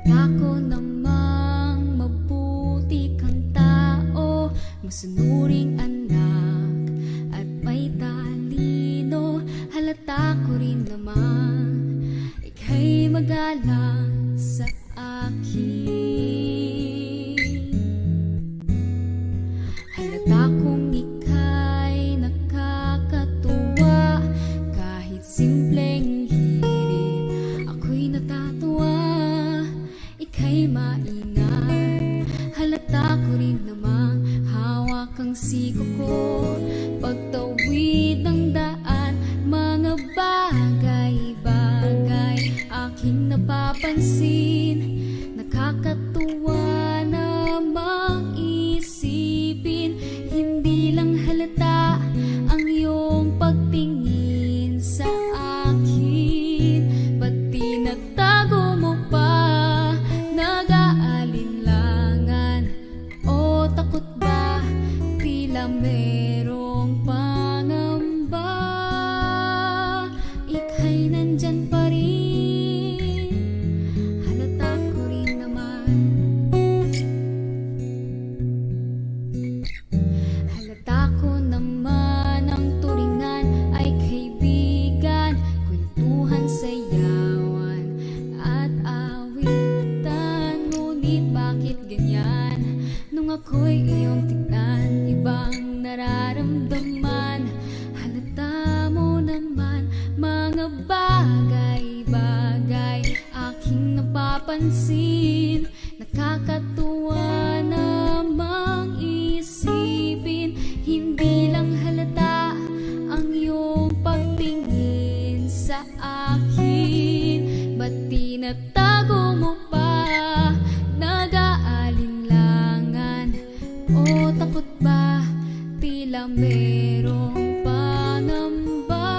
Ako namang mabuti kang tao, masunuring anak at may talino. Halata ko rin naman ika'y magalang sa akin. Halata kong ika'y nakakatuwa, kahit simpleng hirit ako'y natatawa. Ika'y maingat, halata ko rin namang hawak ang siko ko. Pagtawid ng daan, mga bagay-bagay aking napapansin. Nakakatuwa namang isipin, hindi lang halata ang iyong pagtingin sa akin. Ba't tinatago mo pa? Merong pangamba, ika'y nandyan pa rin, halata ko rin naman. Halata ko naman ang turingan ay kaibigan, kwentuhan, sayawan at awitan. Ngunit bakit ganyan nung ako'y iyong tignan? Ibang nararamdaman, halata mo naman mga bagay-bagay aking napapansin. Nakakatuwa namang isipin, hindi lang halata ang iyong pagtingin sa akin. Ba't tinatago mo pa? Nag-aalinlangan o takot ba? Tila merong pangamba,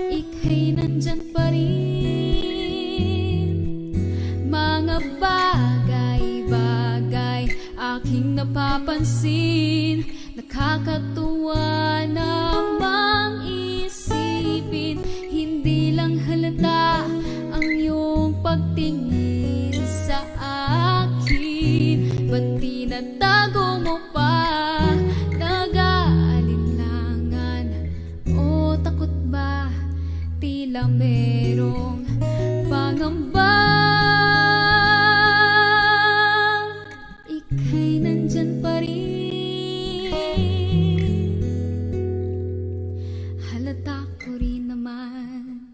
ika'y nandyan pa rin. Mga bagay-bagay aking napapansin. Nakakatuwa namang isipin, hindi lang halata ang iyong pagtingin sa akin. Ba't tinatago mo pa? Nag-aalinlangan o takot ba? Tila merong pangamba, ika'y nandyan pa rin, halata ko rin naman.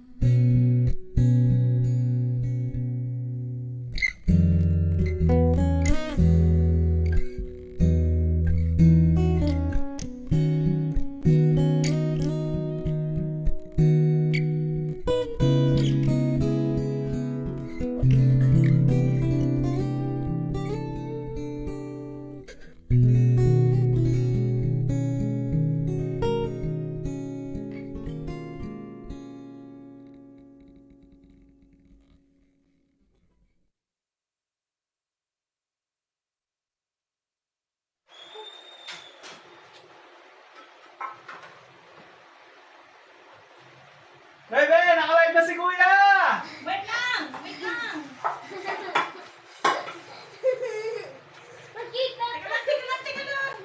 Bebe, nakalive na si Kuya! Wait lang! Wait lang! Magkita! Teka lang, teka lang, teka lang!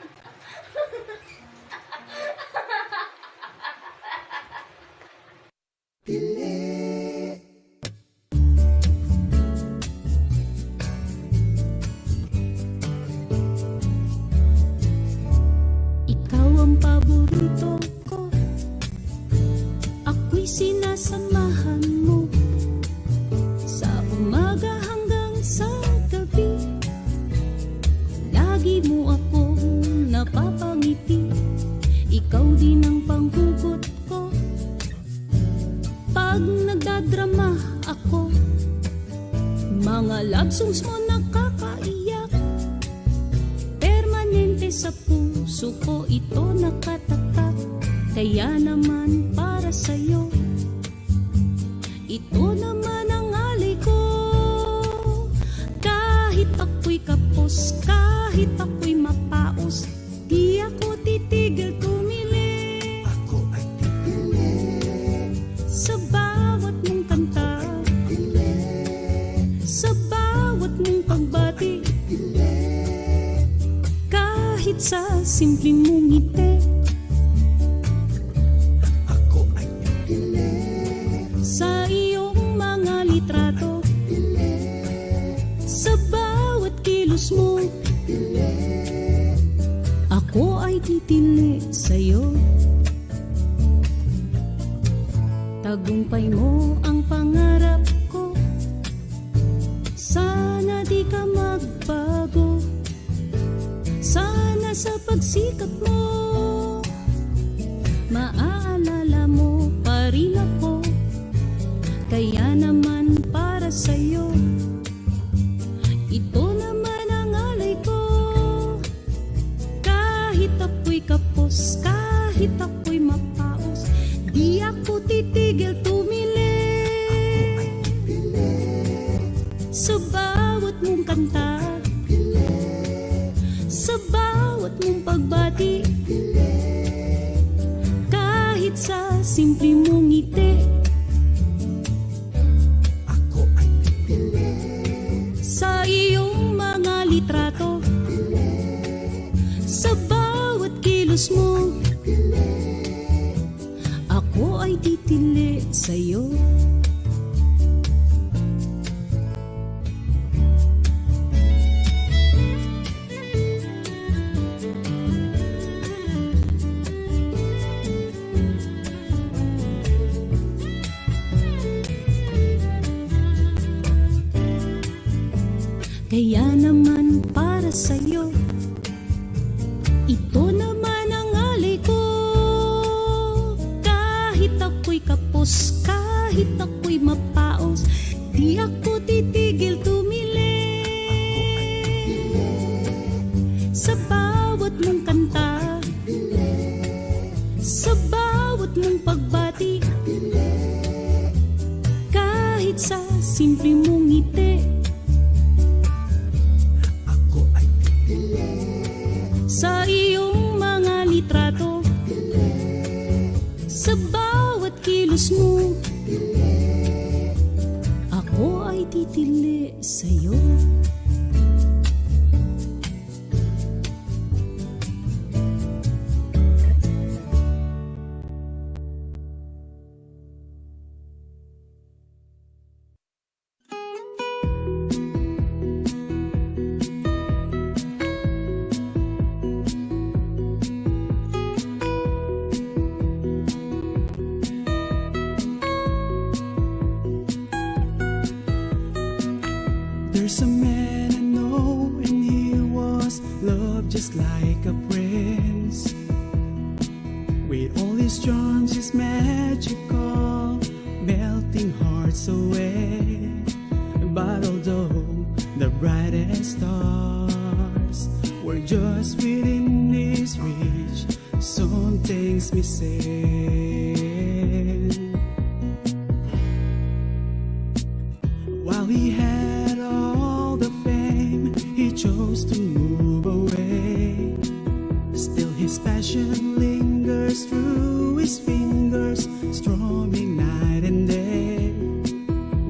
Ikaw ang paborito ko, ako'y sinasamahan mo sa umaga hanggang sa gabi. Lagi mo akong napapangiti, ikaw din ang panghugot ko. Pag nagdadrama ako, mga love songs mo nakakaiyak. Permanente sa puso ko ito nakatatak. Kaya naman para sa'yo, ito naman ang alay ko. Kahit ako'y kapos, kahit ako'y mapaos, di ako titigil tumili. Ako ay titili Sa bawat mong kanta, sa bawat mong pagbati, kahit sa simpleng mong ngiti. Ako ay titili Sa iyong mga litrato, sa bawat kilos mo, ako ay titili sa'yo. Tagumpay mo ang pangarap ko, sana di ka magbago. Sana sa pagsikat mo, maaalala mo pa rin ako. Kaya naman para sa'yo, ito naman ang alay ko. Kahit ako'y kapos, kahit ako'y mapaos, di ako titigil tumili. Sa bawat mong kanta, sa bawat mong pagbati, kahit sa simple mong ngiti. Ako ay titili Sa iyong mga litrato, sa bawat kilos mo, ako ay titili sa'yo. Kaya naman para sa'yo, ito naman ang alay ko. Kahit ako'y kapos, kahit ako'y mapaos, di ako titigil tumili. Sa bawat mong kanta, sa bawat mong pagbati, kahit sa simple mong ngiti. Sa iyong mga litrato, sa bawat kilos mo, ako ay titili sa'yo. There's a man I know and he was loved just like a prince. With all his charms, his magical, melting hearts away. But although the brightest stars were just within his reach, some things missing. While he had all the fame, he chose to move away. Still his passion lingers through his fingers, strumming night and day,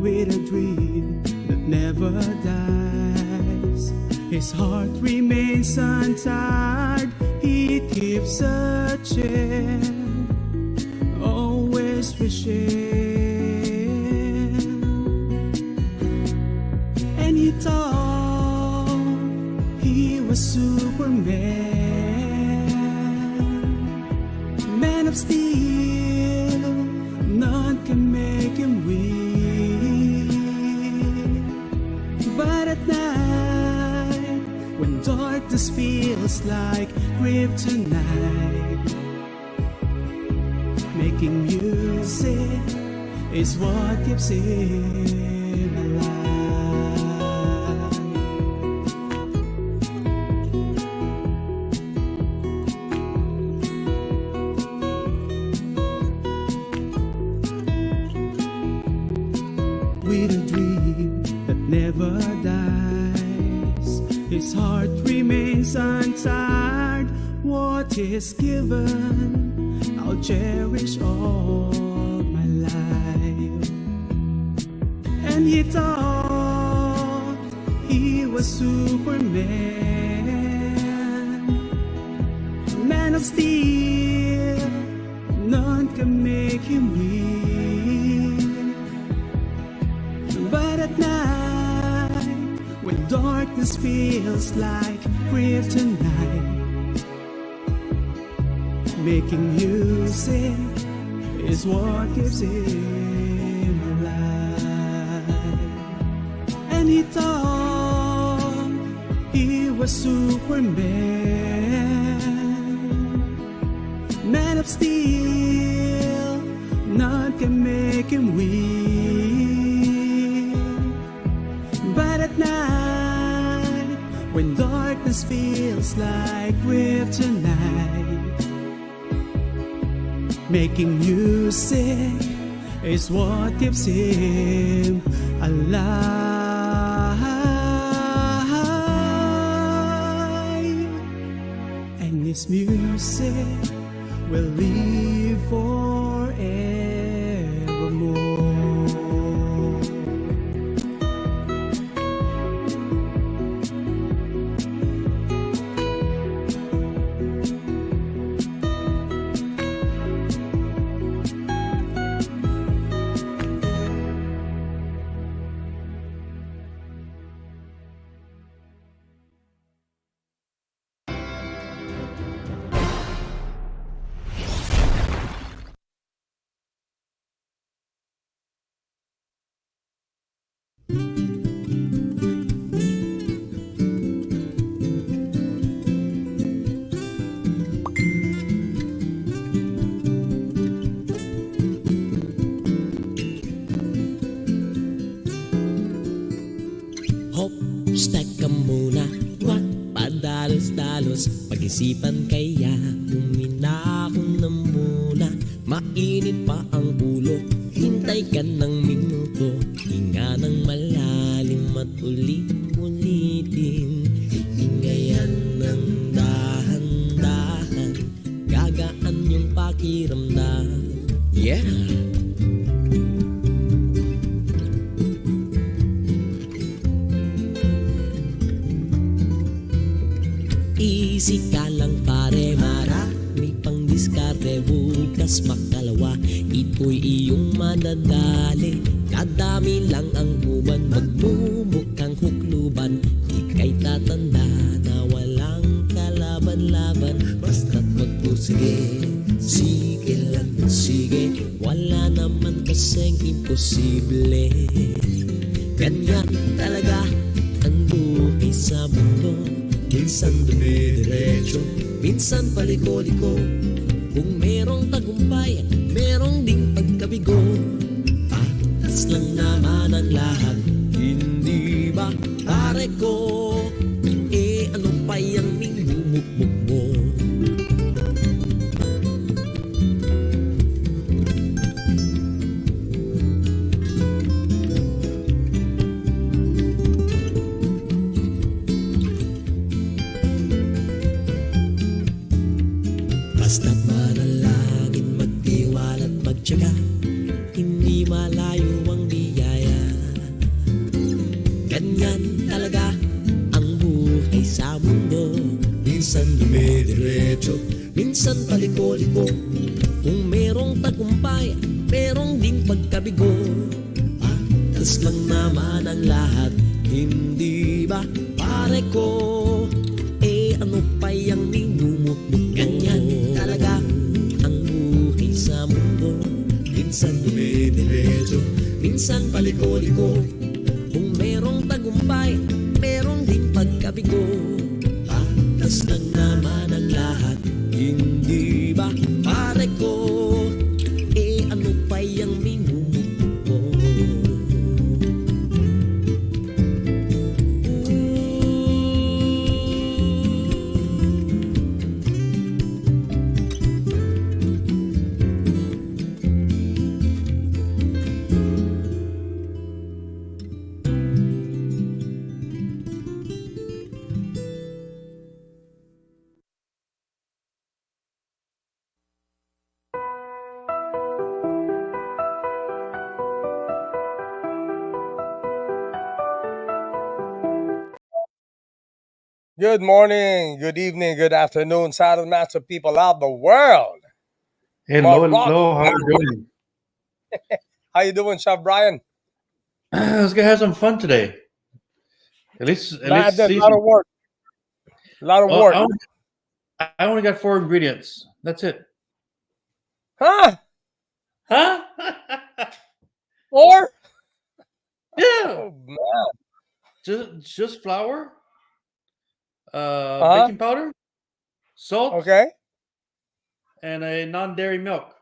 with a dream that never dies. His heart remains untied, he keeps searching, always wishing. And he thought he was Superman, man of steel, none can make him weak. But at night, when darkness feels like kryptonite, making music is what keeps him alive. never dies. His heart remains untired. What is given, I'll cherish all my life. And he thought he was Superman, man of steel, none can make him weak. But at night, when darkness feels like kryptonite, making music is what gives him alive. And he thought he was Superman, man of steel, none can make him weak. But at night, when darkness feels like kryptonite, making music is what keeps him alive. And his music will live forevermore. Teka muna, wag padalos-dalos. Pag-isipan kaya huminahon na muna. Mainit pa ang ulo, hintay ka ng minuto. Hinga ng malalim at ulit-ulitin. Hingayan ng dahan-dahan, gagaan yung pakiramdam. Yeah! Easy ka lang pare, marami pang diskarte. Bukas makalawa, ito'y iyong madadali. Kadami lang ang uban, magmumukhang hukluban. Ika'y tatanda na walang kalaban-laban. Basta't magpusige, sige lang sige. Wala naman kasing imposible. Ganyan talaga ang buhay sa mundo. Minsan dumidiretso, minsan paliko-liko. Kung merong tagumpay, merong ding pagkabigo. Patas lang naman ang lahat, hindi ba pare ko? Eh ano pa yung minumukmuk mo? Basta't manalangin, magtiwala at magtiyaga, hindi malayo ang biyaya. Ganyan talaga ang buhay sa mundo. Minsan dumidiretso, minsan paliko-liko. Kung merong tagumpay, merong ding pagkabigo. Patas lang naman ang lahat, hindi ba pare ko? Eh ano pa yung minumukmuk? Ganyan talaga ang buhay sa mundo. Minsan dumidiretso, minsan paliko-liko. Kung merong tagumpay, merong ding pagkabigo. Patas lang naman ang lahat, hindi ba pare ko? Eh ano pa yung minumukmuk mo? Good morning, good evening, good afternoon, Saturday Master people out the world. Hello, Morocco. hello. How are you doing? How you doing, Chef Brian? Let's go have some fun today. At Man, I least did a see lot some. of work. A lot of Oh, work. I only got 4 ingredients. That's it. Huh? Huh? Four? Yeah. Oh man. Just flour, Uh-huh. baking powder, salt, Okay. and a non-dairy milk.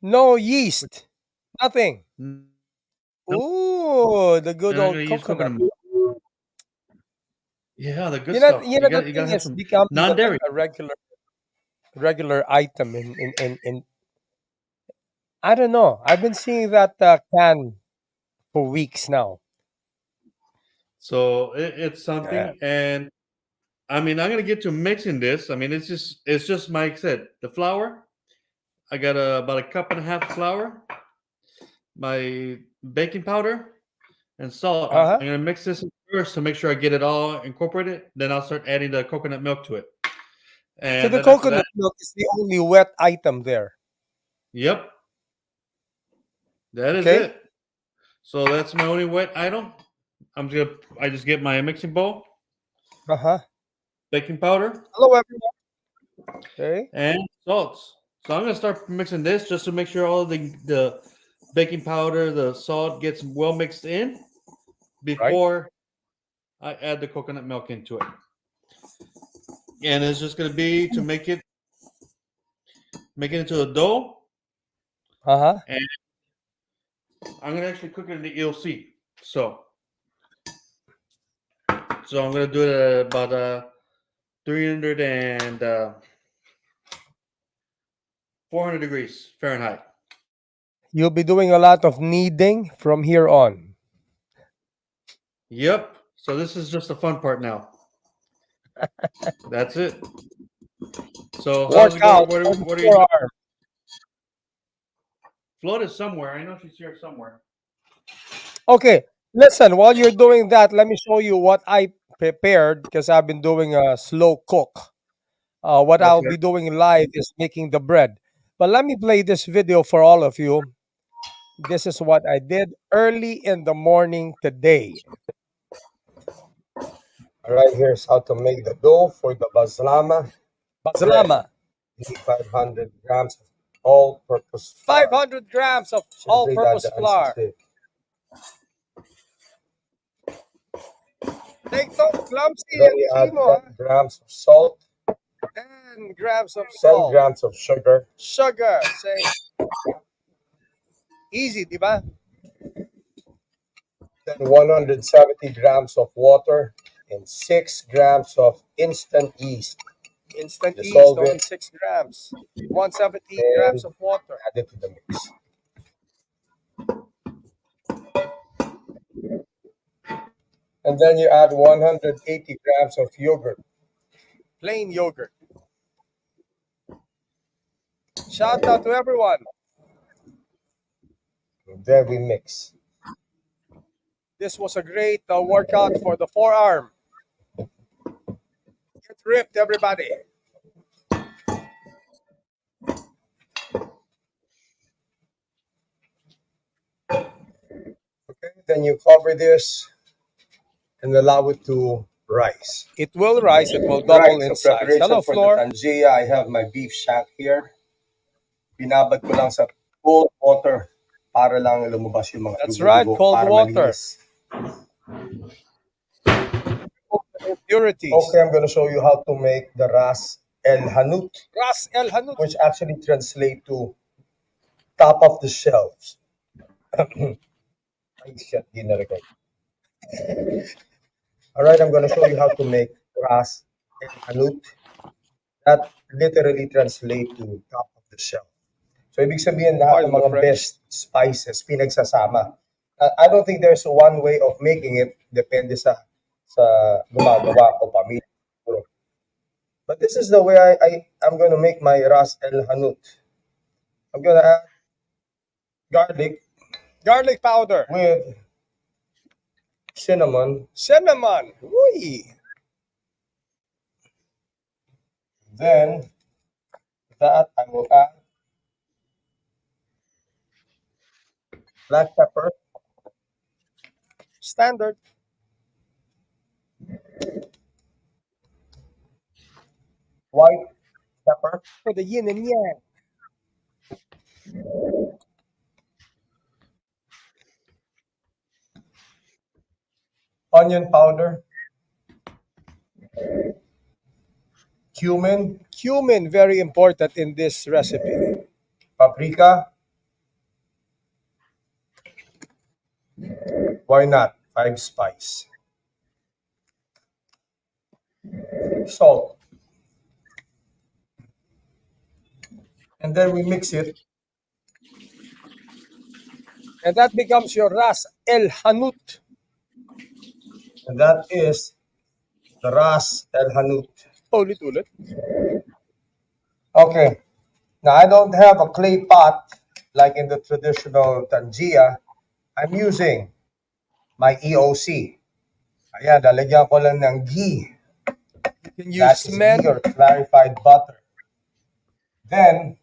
No yeast. Nothing. Nope. Ooh, the good And I'm old gonna use coconut. coconut milk. Yeah, the good stuff. The You thing gotta have is some becoming like non-dairy. a regular item in I don't know. I've been seeing that can for weeks now. So it's Yeah. something. And I mean, I'm gonna get to mixing this. I mean, it's just Mike said the flour. I got about a cup and a half of flour, my baking powder, and salt. I'm Uh-huh. gonna mix this first to make sure I get it all incorporated. Then I'll start adding the coconut milk to it. So And the then after that, coconut milk is the only wet item there. yep, that is Okay? it. So that's my only wet item. I just get my mixing bowl, Uh-huh. baking powder, Hello, everyone. Okay. and salts. So I'm gonna start mixing this just to make sure all the baking powder, the salt gets well mixed in Right. before I add the coconut milk into it. And it's just gonna be to make it into a dough. Uh-huh. And I'm gonna actually cook it in the ELC. So I'm gonna do it at about 300 and 400 degrees Fahrenheit. You'll be doing a lot of kneading from here on. Yep. So this is just the fun part now. That's it. So how's it going? Workouts for the What are you doing? forearm. Float is somewhere. I know she's here somewhere. Okay. Listen, while you're doing that, let me show you what I prepared because I've been doing a slow cook. What I'll Okay. be doing live is making the bread. But let me play this video for all of you. This is what I did early in the morning today. All right, here's how to make the dough for the baslama bread. Baslama. You need 500 grams of all-purpose flour. 500 grams of all-purpose flour. Take those clumsy then you add 10 grams of salt. 10 grams of salt. 10 grams of sugar. Sugar. Say. Easy, di ba? Then 170 grams of water and 6 grams of instant yeast. Instant yeast, only 6 grams. 170 grams of water. Add it to the mix. And then you add 180 grams of yogurt. Plain yogurt. Shout out to everyone. Then we mix. This was a great workout for the forearm. Get ripped, everybody. Okay, then you cover this and allow it to rise. It will rise. It will double in size. Hello, for Floor. The tangia, I have my beef shank here. Binabad ko lang sa cold water para lang lumabas yung mga That's right, cold water. Impurities. Okay, I'm going to show you how to make the ras el hanout. Ras el hanout. Which actually translate to top of the shelves. Ay, shit, di na-record. All right, I'm going to show you how to make ras el hanout. That literally translate to top of the shelf. So, ibig sabihin lahat ng mga best spices pinagsasama. I don't think there's one way of making it. Depende sa gumagawa o pamilya. But this is the way I'm going to make my ras el hanout. I'm going to add garlic powder with cinnamon. Cinnamon. Uy. Then that I will add black pepper, Standard. white pepper, For the yin and yang. onion powder, cumin, Cumin, very important in this recipe. paprika. Why not? 5 spice. Salt. And then we mix it. And that becomes your ras el hanut. And that is the ras el hanut. Ulit-ulit. Okay. Now I don't have a clay pot like in the traditional tangia. I'm using my EOC. Ayan, lalagyan ko lang ng ghee. You can use That is cement. ghee or clarified butter. Then,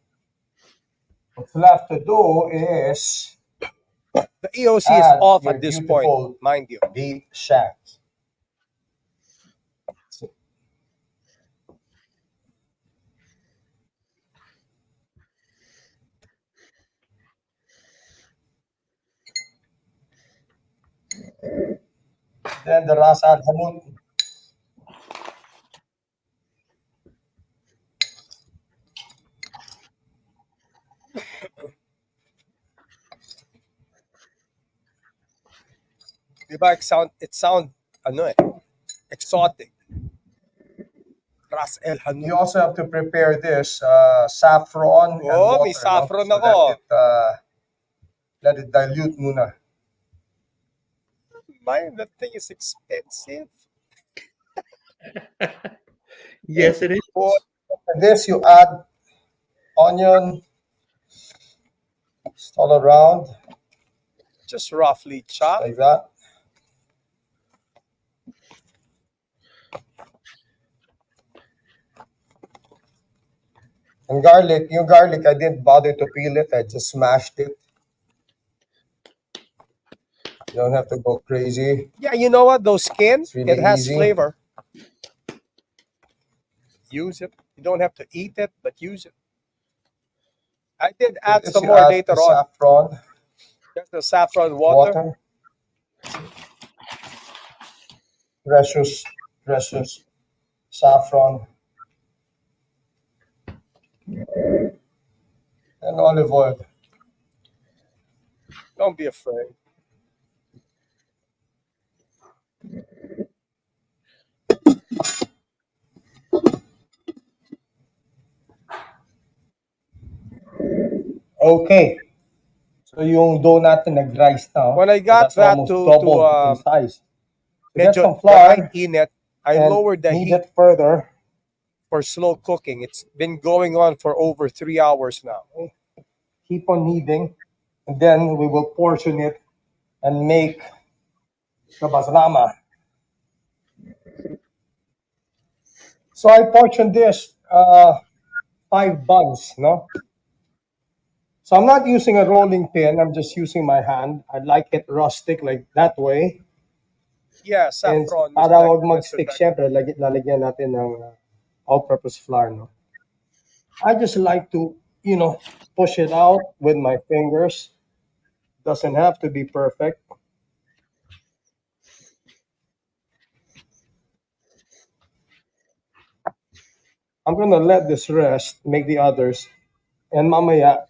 what's left to do is The EOC is add off your at this beautiful point, mind you. beef shanks. Then the ras al hamut. Diba, it sound, ano eh, exotic. Ras el hanut. You also have to prepare this saffron and Oh, water. may saffron no? ako. Let it dilute muna. Man, that thing is expensive. Yes, it is. For this, you add onion, just all around, Just roughly chopped. like that. And garlic, yung garlic, I didn't bother to peel it. I just smashed it. You don't have to go crazy. Yeah, you know what? Those skins, It's really it has easy. flavor. Use it. You don't have to eat it, but use it. I did add This some you more add later the on. saffron, Just the saffron water. precious saffron, and olive oil. Don't be afraid. Okay. So yung dough natin nag-rise now. When I So got that's that almost to doubled in size. So get medyo some flour dry init, I and lowered the knead heat it further. for slow cooking. It's been going on for over 3 hours now. Keep on kneading. And then we will portion it and make the basrama. So I portioned this 5 buns, no? So I'm not using a rolling pin. I'm just using my hand. I like it rustic like that way. Yeah, And saffron. para wag mag-stick, syempre, lalagyan natin ng all-purpose flour, no? I just like to, push it out with my fingers. Doesn't have to be perfect. I'm gonna let this rest, make the others, and mamaya,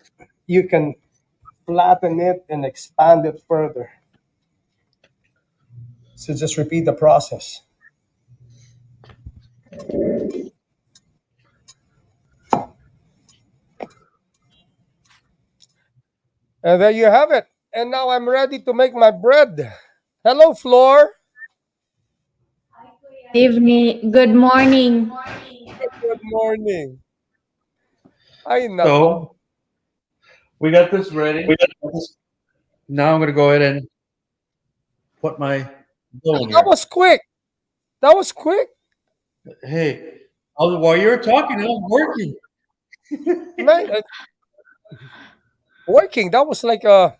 you can flatten it and expand it further. So just repeat the process. And there you have it. And now I'm ready to make my bread. Hello, Floor. Evening. Good morning. Good morning. Ay, nako. So we got this ready. Now I'm gonna go ahead and put my doing That here? was quick. That was quick. Hey, while you're talking, I was working. Man, working. That was like a,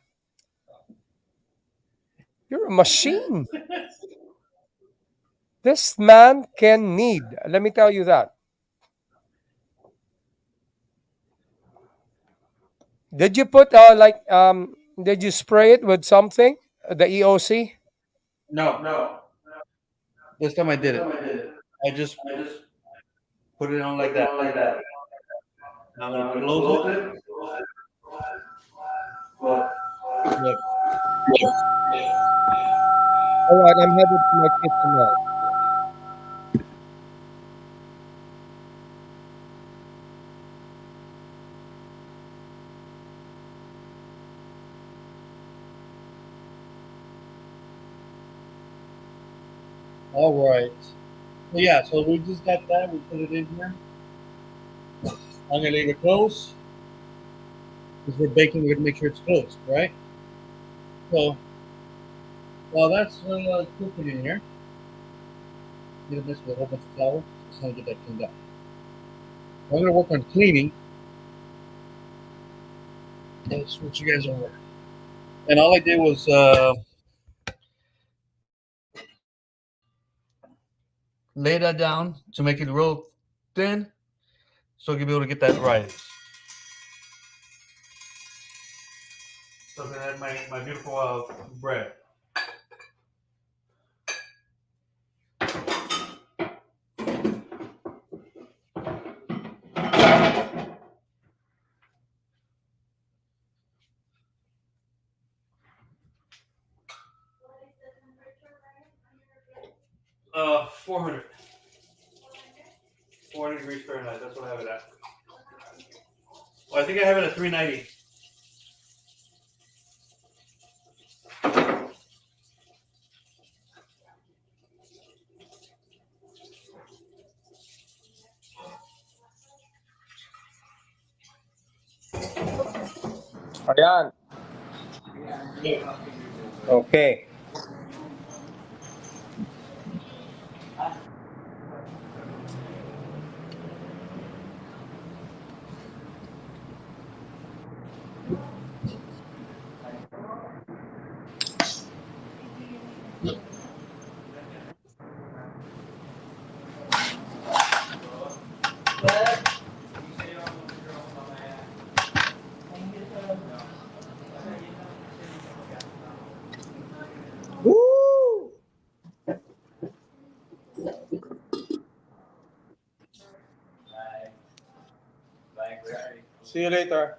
you're a machine. This man can knead. Let me tell you that. Did you put did you spray it with something? The EOC? No, this time I did it. I just put it on like that. Now I'm gonna close it. Yep. All right, I'm headed to my kitchen now. All right. So yeah, so we just got that. We put it in here. I'm gonna leave it closed because we're baking. We're gonna make sure it's closed, right? So while that's cooking in here, I'm gonna mix with a whole bunch of flour. Just gonna get that cleaned up. I'm gonna work on cleaning. Let's switch you guys over. And all I did was lay that down to make it real thin, so I can be able to get that right. So I have my beautiful bread. Uh, 400. 400 degrees Fahrenheit. That's what I have it at. Well, I think I have it at 390. Ayan. Okay. Woo! See you later.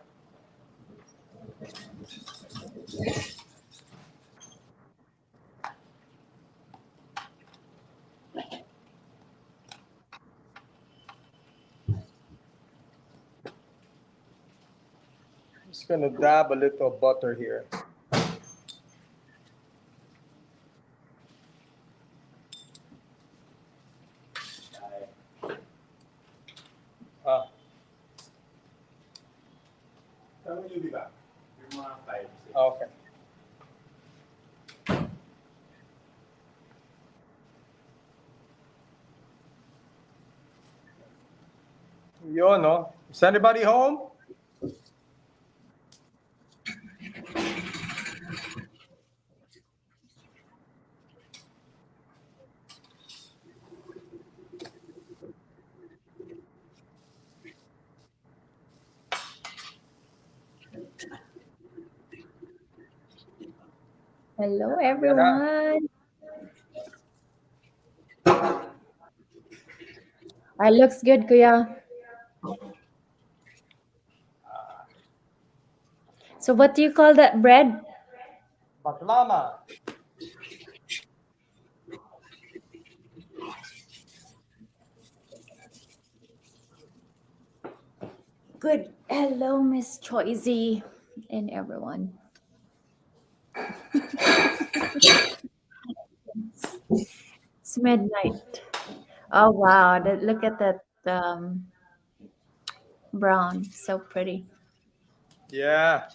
Just gonna dab a little butter here. Ah. Okay. Yun, no? Is anybody home? Hello, Yan na. everyone. Looks good, Kuya. So, what do you call that bread? Baklama. Good. Hello, Miss Choisy and everyone. It's midnight. Oh wow! Look at that brown, so pretty. Yeah.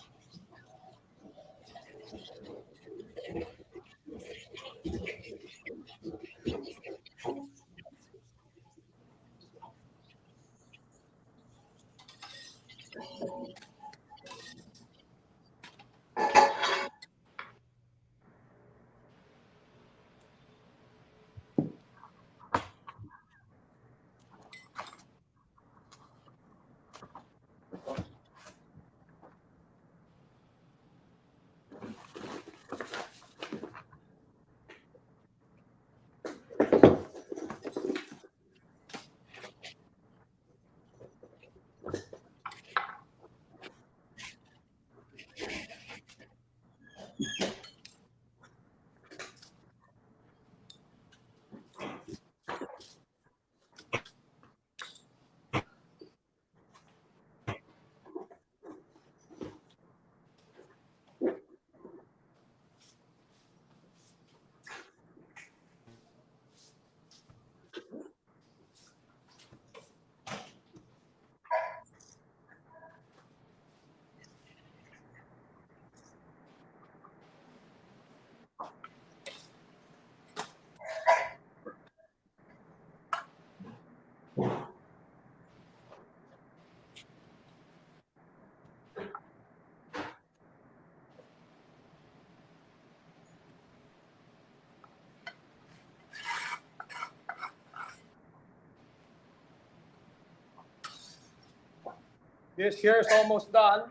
This here is almost done.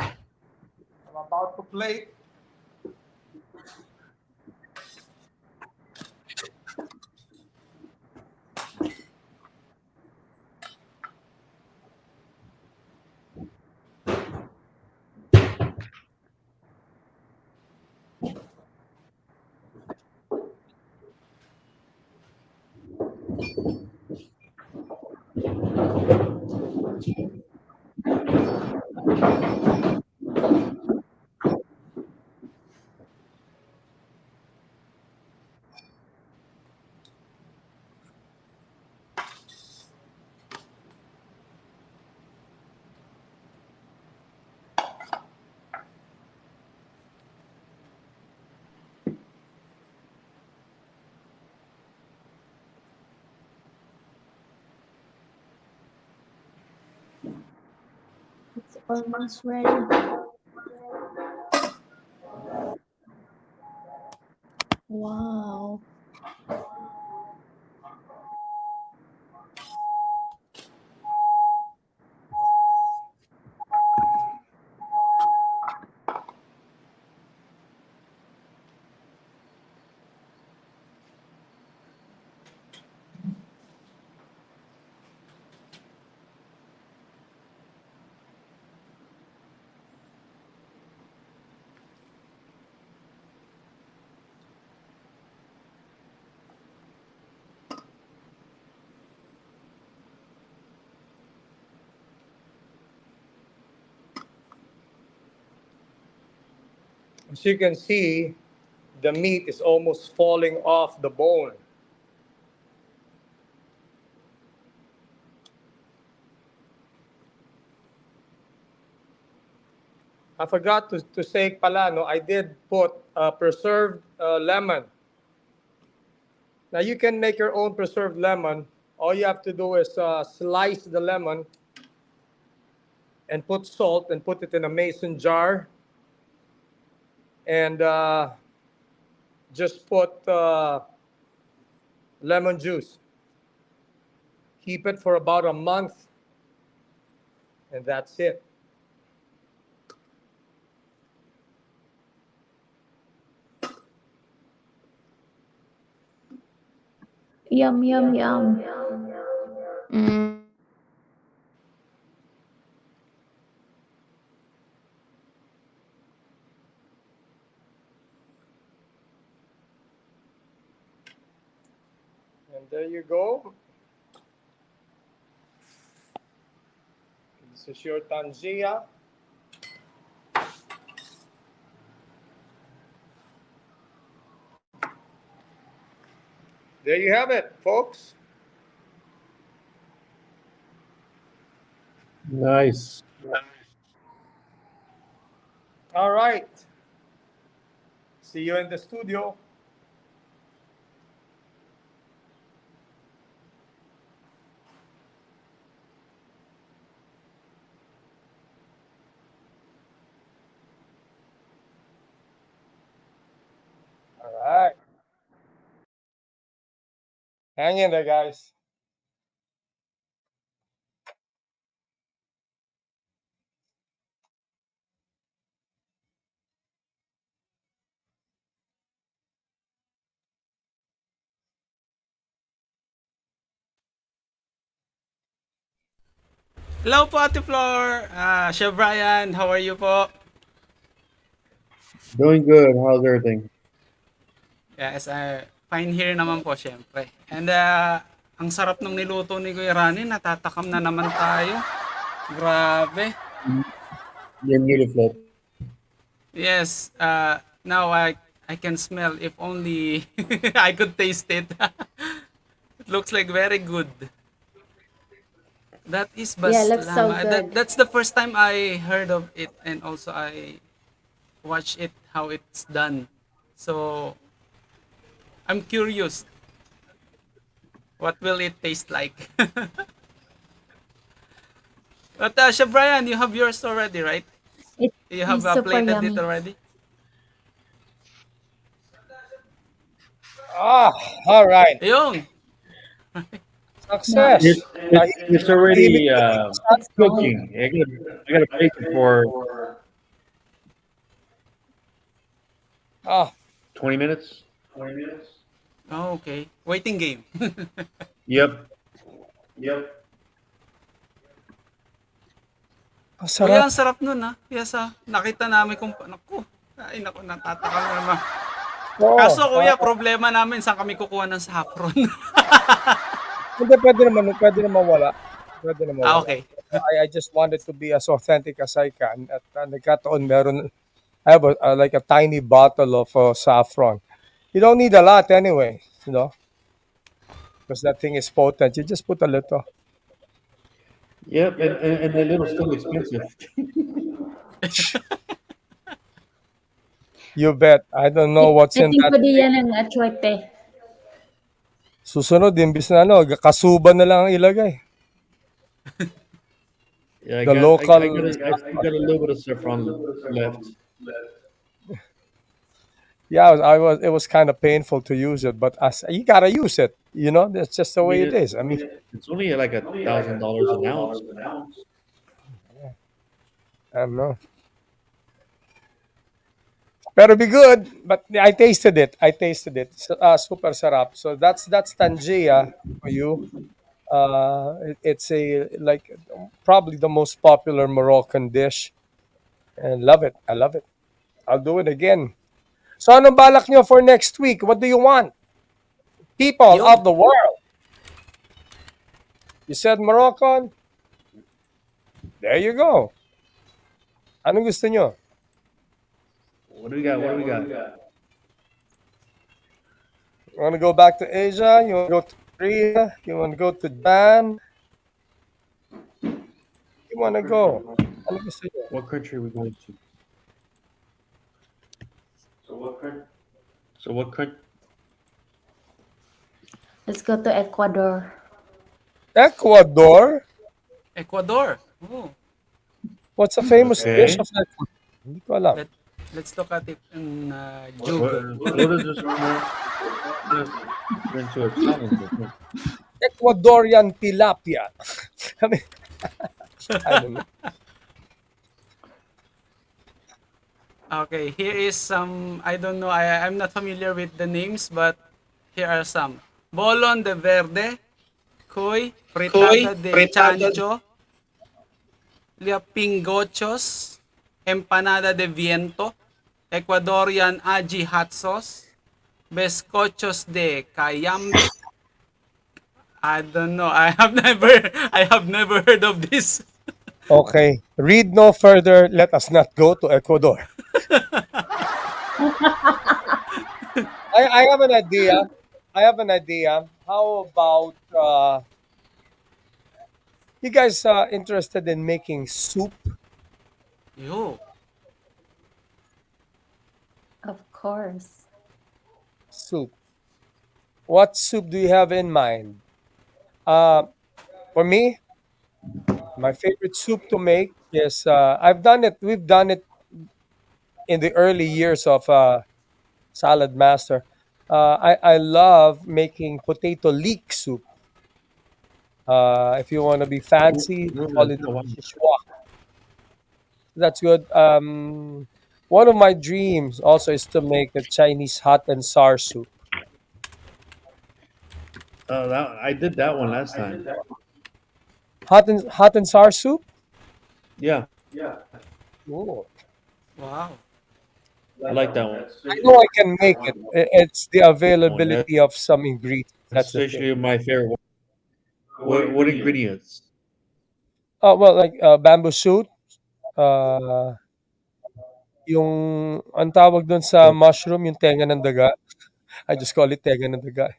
I'm about to plate. It's almost ready. Wow. As you can see, the meat is almost falling off the bone. I forgot to say pala, no, I did put preserved lemon. Now you can make your own preserved lemon. All you have to do is slice the lemon and put salt and put it in a mason jar and just put lemon juice. Keep it for about a month and that's it. Yum, yum, yum. Mm. And there you go. This is your tangia. There you have it, folks. Nice. All right. See you in the studio. All right. Hang in there, guys. Hello po, Ate Flor. Chef Brian, how are you po? Doing good. How's everything? Yes, fine here naman po, syempre. And ang sarap nung niluto ni Kuya Rani. Natatakam na naman tayo. Grabe. You're muted, Flip. Yes, now I can smell. If only I could taste it. It looks like very good. That is Yeah, looks so baslama. good. That's the first time I heard of it, and also I watched it how it's done. So I'm curious. What will it taste like? But Chef Brian, you have yours already, right? It You have is super plated it yummy. already? Ah, all right. Ayun. Success. It's He already imitated his It's husband. cold. cooking. I gotta bake it for Ah, 20 minutes. Oh, okay. Waiting game. Yep. ang Kuya, sarap. ang sarap nun ha. Yes ha. Nakita namin kung, naku. Ay, naku, natataka na naman. Oo. Kaso kuya, problema namin saan kami kukuha ng saffron. Hindi, pwede naman wala. Pwede naman Ah, wala. okay. I just wanted to be as authentic as I can. At nagkataon, I have like a tiny bottle of saffron. You don't need a lot anyway, because that thing is potent. You just put a little. Yep. And the little's still expensive. You bet. I don't know what's in Dating that ko din thing. yan ng atsuete. Susunod, imbis na kasuban na lang ang ilagay. Yeah, The local. I still got a little bit of saffron left. Yeah, it was kind of painful to use it, but you gotta use it. That's just the way it is. I mean, It's only like $1,000 an ounce. I don't know. Better be good, but I tasted it. Super sarap. So that's Tangia for you. It's like probably the most popular Moroccan dish, and love it. I love it. I'll do it again. So anong balak nyo for next week? What do you want? People Yun. of the world. You said Moroccan? There you go. Anong gusto nyo? What do we got? You want to go back to Asia? You want to go to Korea? You want to go to Japan? You want to go? Ano gusto nyo? What country are we going to? So what country? Let's go to Ecuador. Ecuador? Ecuador. Oh, What's a famous Okay. dish of Ecuador? Hindi ko alam. let's look at it in What Google. is this? Into a challenge, I think. Ecuadorian tilapia. I mean, I don't know. Okay, here is some, I don't know, I'm not familiar with the names, but here are some. Bolon de verde, cuy, fritada de chancho, liapingochos, empanada de viento, Ecuadorian aji hot sauce, bezcochos de cayambe. I don't know. I have never heard of this. Okay. Read no further. Let us not go to Ecuador. I have an idea. How about you guys interested in making soup? Yo, Of course. Soup. What soup do you have in mind? For me, my favorite soup to make is I've done it. We've done it in the early years of Salad Master. I love making potato leek soup. If you want to be fancy, they call it Kishwa. That's good. One of my dreams also is to make a Chinese hot and sour soup. I did that one last time. Hot and sour soup? Yeah, Ooh. wow. I like that one. I know I can make it. It's the availability of some ingredients. That's That's the thing. actually my favorite one. What ingredients? Oh, well, like bamboo shoot. Uh, yung, ang tawag dun sa mushroom, yung tenga ng daga. I just call it tenga ng daga.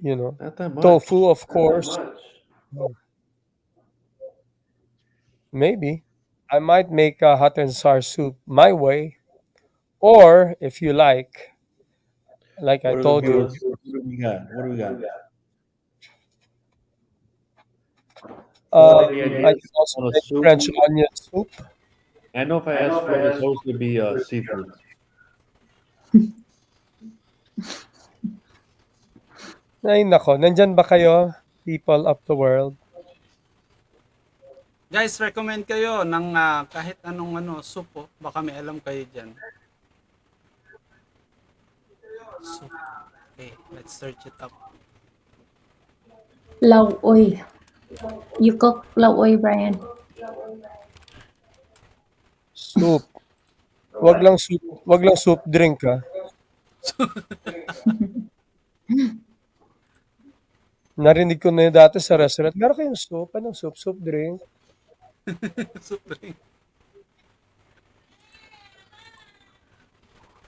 Not that much. Tofu, of course. Maybe. I might make a hot and sour soup my way. Or, if you like I told you, What do we got? Any I ideas can also on a make soup? French onion soup. I know if I ask for this, it's supposed to be seafood. Ay nako, nandyan ba kayo, people of the world? Guys, recommend kayo ng kahit anong soup. Oh. Baka may alam kayo dyan. Soup. Okay, let's search it up. Lauoy. You cook lauoy, Brian. Soup. Wag lang soup drink, ha. Narinig ko na yun dati sa restaurant. Meron kayong soup? Anong soup? Soup drink? Soup drink.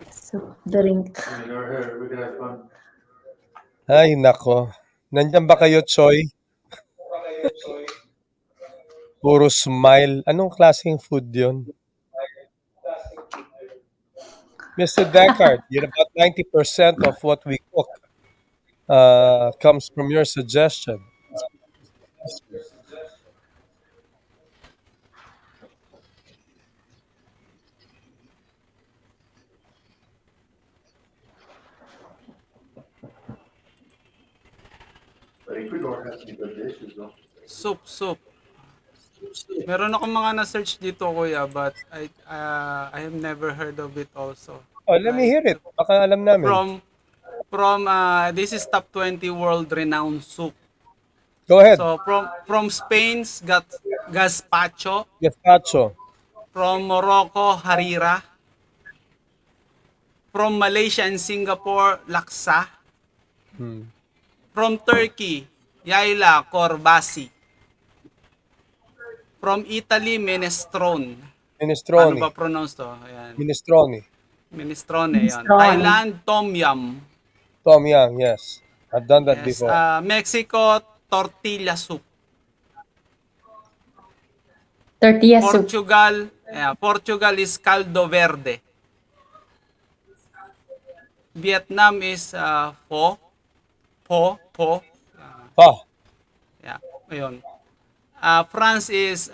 Soup drink. Ay, nako. Nandyan ba kayo, Choi? Puro smile. Anong klaseng food yun? Mr. Deckard, about 90% of what we cook comes from your suggestion. Soup. Meron akong mga na-search dito, kuya, but I have never heard of it also. Oh, let me hear it. Baka alam namin. From this is top 20 world renowned soup. Go ahead. So from Spain's got gazpacho, Gazpacho. from Morocco harira, from Malaysia and Singapore laksa, from Turkey yaila korbasi, from Italy minestrone. Minestrone. Ano ba pronounce to? Ayan. Minestrone. Minestrone, yan. Minestrone. Thailand tom yum. Tom Yum, yes. I've done that Yes. before. Mexico tortilla soup. Tortilla soup. Portugal is caldo verde. Vietnam is pho. Oh, Yeah, ayun. France is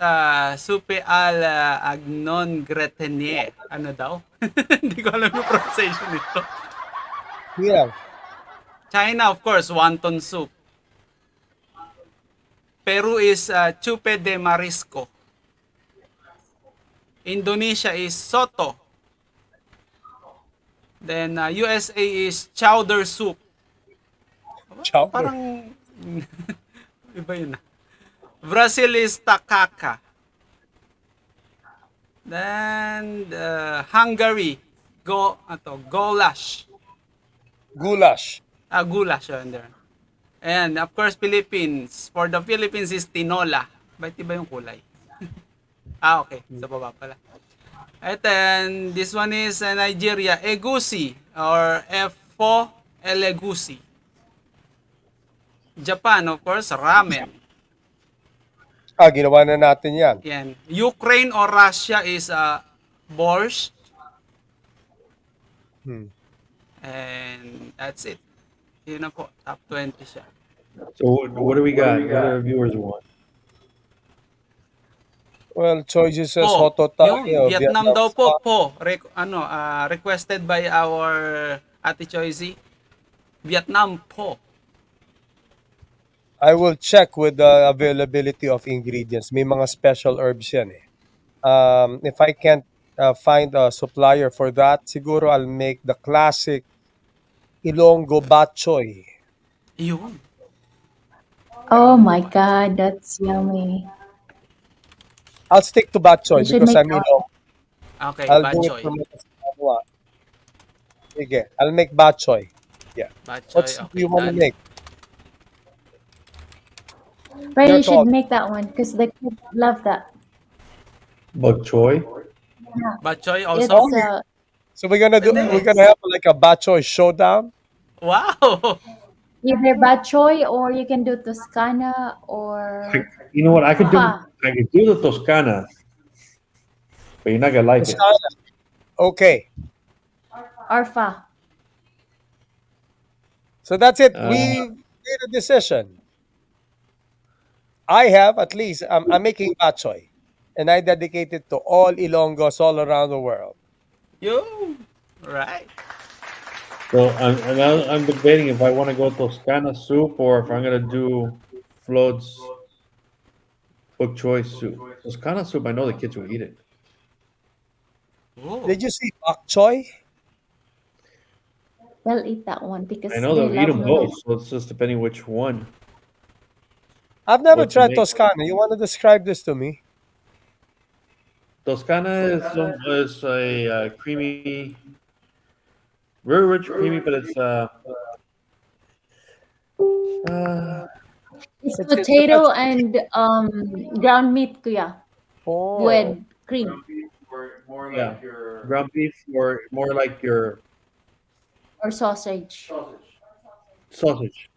soupe al agnon gratinier. Ano daw? Hindi ko alam yung pronunciation nito. yeah. China, of course, wonton soup. Peru is chupe de marisco. Indonesia is soto. Then USA is chowder soup. Chowder. Parang iba yun. Brazil is takaka. Then Hungary goulash. Goulash. Goulash yun there. And of course Philippines. For the Philippines is tinola. Ba't iba yung kulay? Okay. Sa baba pala. And then this one is Nigeria. Egusi or efo elegusi. Japan, of course, ramen. Ginawa na natin yan. Yan. Ukraine or Russia is borscht. And that's it. Yun na po. Top 20 siya. So what do we got? What do our viewers want? Well, choices says Po. Hototaki. Yun, Vietnam daw po. Requested by our Ate Choizy. Vietnam po. I will check with the availability of ingredients. May mga special herbs yan eh. If I can't find a supplier for that, siguro I'll make the classic Ilonggo bak choy. Yun. Oh my God, that's yummy. I'll stick to bak choy You should because make I'm Ilonggo. Okay, I'll bak do choy. it for my kapwa. Sige, I'll make bak choy. Yeah. Bak choy, What soup do you want to done. make? Right, Your you should call. make that one because the kids love that. Bok choy? Bak choy It's also. So we're gonna have like a bak choy showdown. Wow. either bad choy or you can do Toscana or You know what? I could do Fa. the Toscana, but you're not gonna like it. Okay. Arfa. So that's it. We made a decision. I have at least I'm making bak choy, and I dedicate it to all Ilonggos all around the world. Yo. Right. So I'm debating if I want to go Toscana soup or if I'm gonna do Floyd's bok choy soup. Toscana soup, I know the kids will eat it. Oh, Did you see bok choy? They'll eat that one I because know they they'll eat love them both, noodles. so it's just depending which one, I've never what to tried make. Toscana. You want to describe this to me? Toscana is a creamy, very rich, creamy, but uh, It's It's a potato vegetable. and ground meat, kuya, Oh, with cream yeah, ground beef or more like your or sausage. sausage,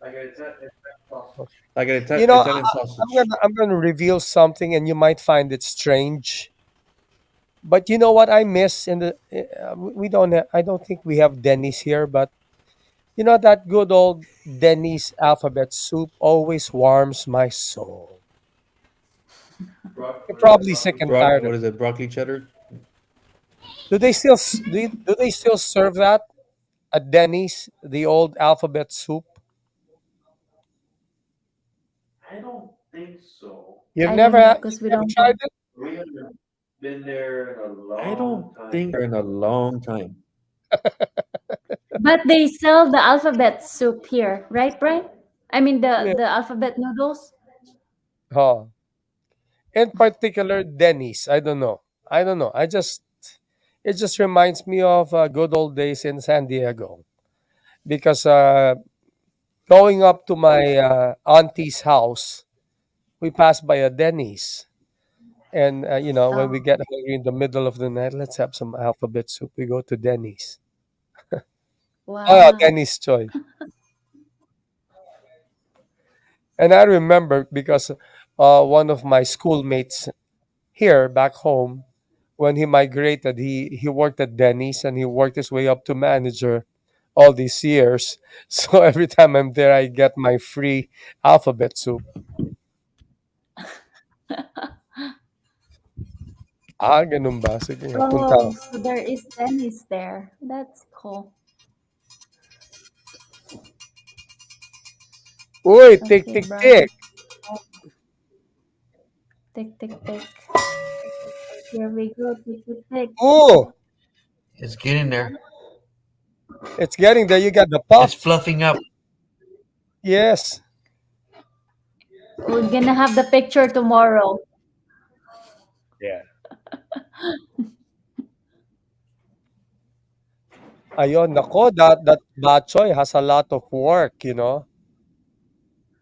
like an you know, Italian sausage. I'm gonna reveal something, and you might find it strange. But you know what I miss in the we don't have, I don't think we have Denny's here, but you know that good old Denny's alphabet soup always warms my soul. You're probably sick and tired of What it. is it? Broccoli cheddar? Do they still do they still serve that at Denny's? The old alphabet soup. I don't think so. I don't know because You've we never don't tried have. it? We haven't been there in a long I don't time. Think in a long time. But they sell the alphabet soup here, right, Brian? I mean Yeah. the alphabet noodles. Oh, in particular Denny's. I don't know. I don't know. I just it just reminds me of good old days in San Diego because going up to my auntie's house, we passed by a Denny's. And, when we Oh, get hungry in the middle of the night, let's have some alphabet soup. We go to Denny's. Oh, wow. Denny's Choy. And I remember because one of my schoolmates here back home, when he migrated, he worked at Denny's and he worked his way up to manager all these years. So every time I'm there, I get my free alphabet soup. Ganun ba? Sige nga, punta ako. Oh, so there is tennis there. That's cool. Uy, tik, Okay, tik, Brian. tik. Tick, tick, tick. Here we go. Tick, tick, tick. Ooh, It's getting there. it's getting there. You got the It's puff. fluffing up. Yes. We're gonna have the picture tomorrow. Yeah. Ayun, nako, that bok choy has a lot of work.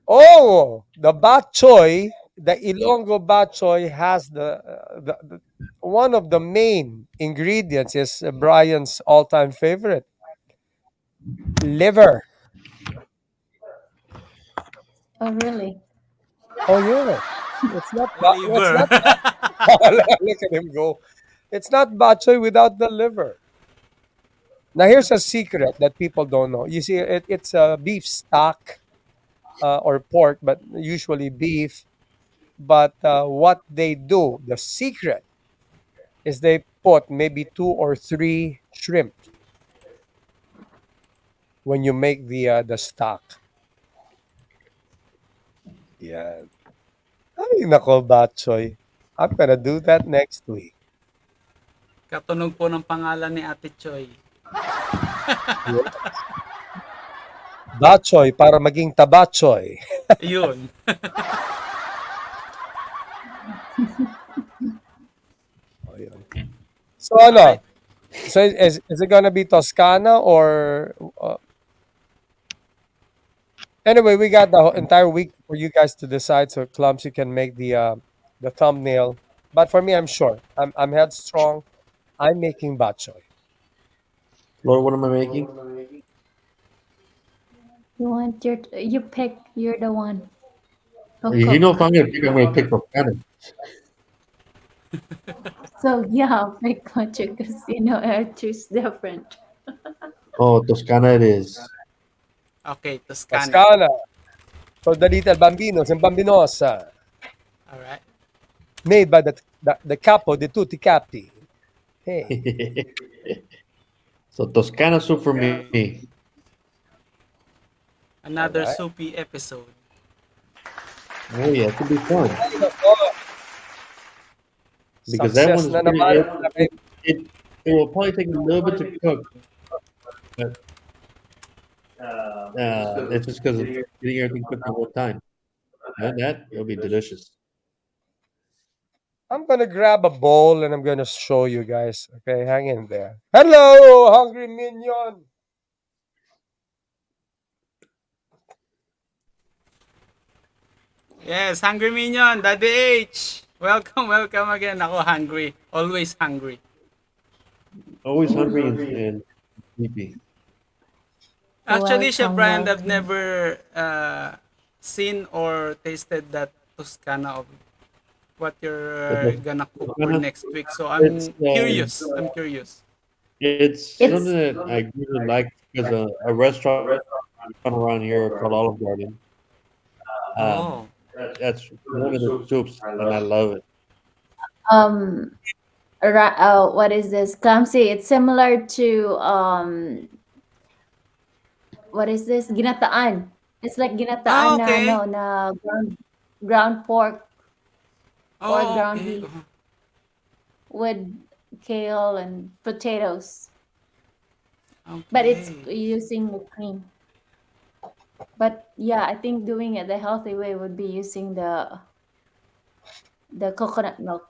Oh, the bok choy, the Ilonggo bok choy has the one of the main ingredients is Brian's all-time favorite, liver. Oh, really? Oh yeah, it's liver. not look at him go. It's not bok choy without the liver. Now here's a secret that people don't know. You see, it's a beef stock or pork, but usually beef. But what they do, the secret, is they put maybe two or three shrimp when you make the stock. Yeah. Ay, nako, Batchoy. I'm gonna do that next week. Katunog po ng pangalan ni Ate Choy. Yeah. Batchoy para maging tabatchoy. Yun. Oh, yun. So ano? Alright. So is it gonna be Toscana or anyway? We got the entire week for you guys to decide. So Clumps, you can make the thumbnail. But for me, I'm sure. I'm headstrong. I'm making batchoy. Lord, what am I making? You pick. You're the one. Go You know, if cook. I'm gonna pick Toscana. So yeah, pick what you because I choose different. Oh, Toscana it is. Okay, Toscana. Toscana. For the little bambinos and bambinosa. Alright. Made by the capo di tutti capi. Hey. So Toscana soup for me. Another Alright. soupy episode. Oh yeah, it could be fun Ay, nako. because that Success one is na pretty. naman. It it will probably take a little bit to cook, but it's just because of getting everything cooked the whole time. That it'll be delicious. I'm gonna grab a bowl and I'm gonna show you guys. Okay, hang in there. Hello, hungry minion. Yes, Hungry Minion, Daddy H. Welcome, welcome again. Ako hungry. Always hungry. Always hungry and sleepy. Actually, Chef Welcome, Brian, I've welcome. never seen or tasted that Toscana of what you're But gonna cook for Toscana, next week. So it's I'm curious. I'm curious. it's It's something that I really like because a restaurant around here called Olive Garden. Um, Oh. that's one of the soups, and I love it. um what is this? Kamsi, it's similar to what is this? Ginataan. It's like Ah, ginataan na okay. no na ground pork or Oh, ground okay. beef with kale and potatoes, but it's Okay. using the cream. But yeah, I think doing it the healthy way would be using the coconut milk.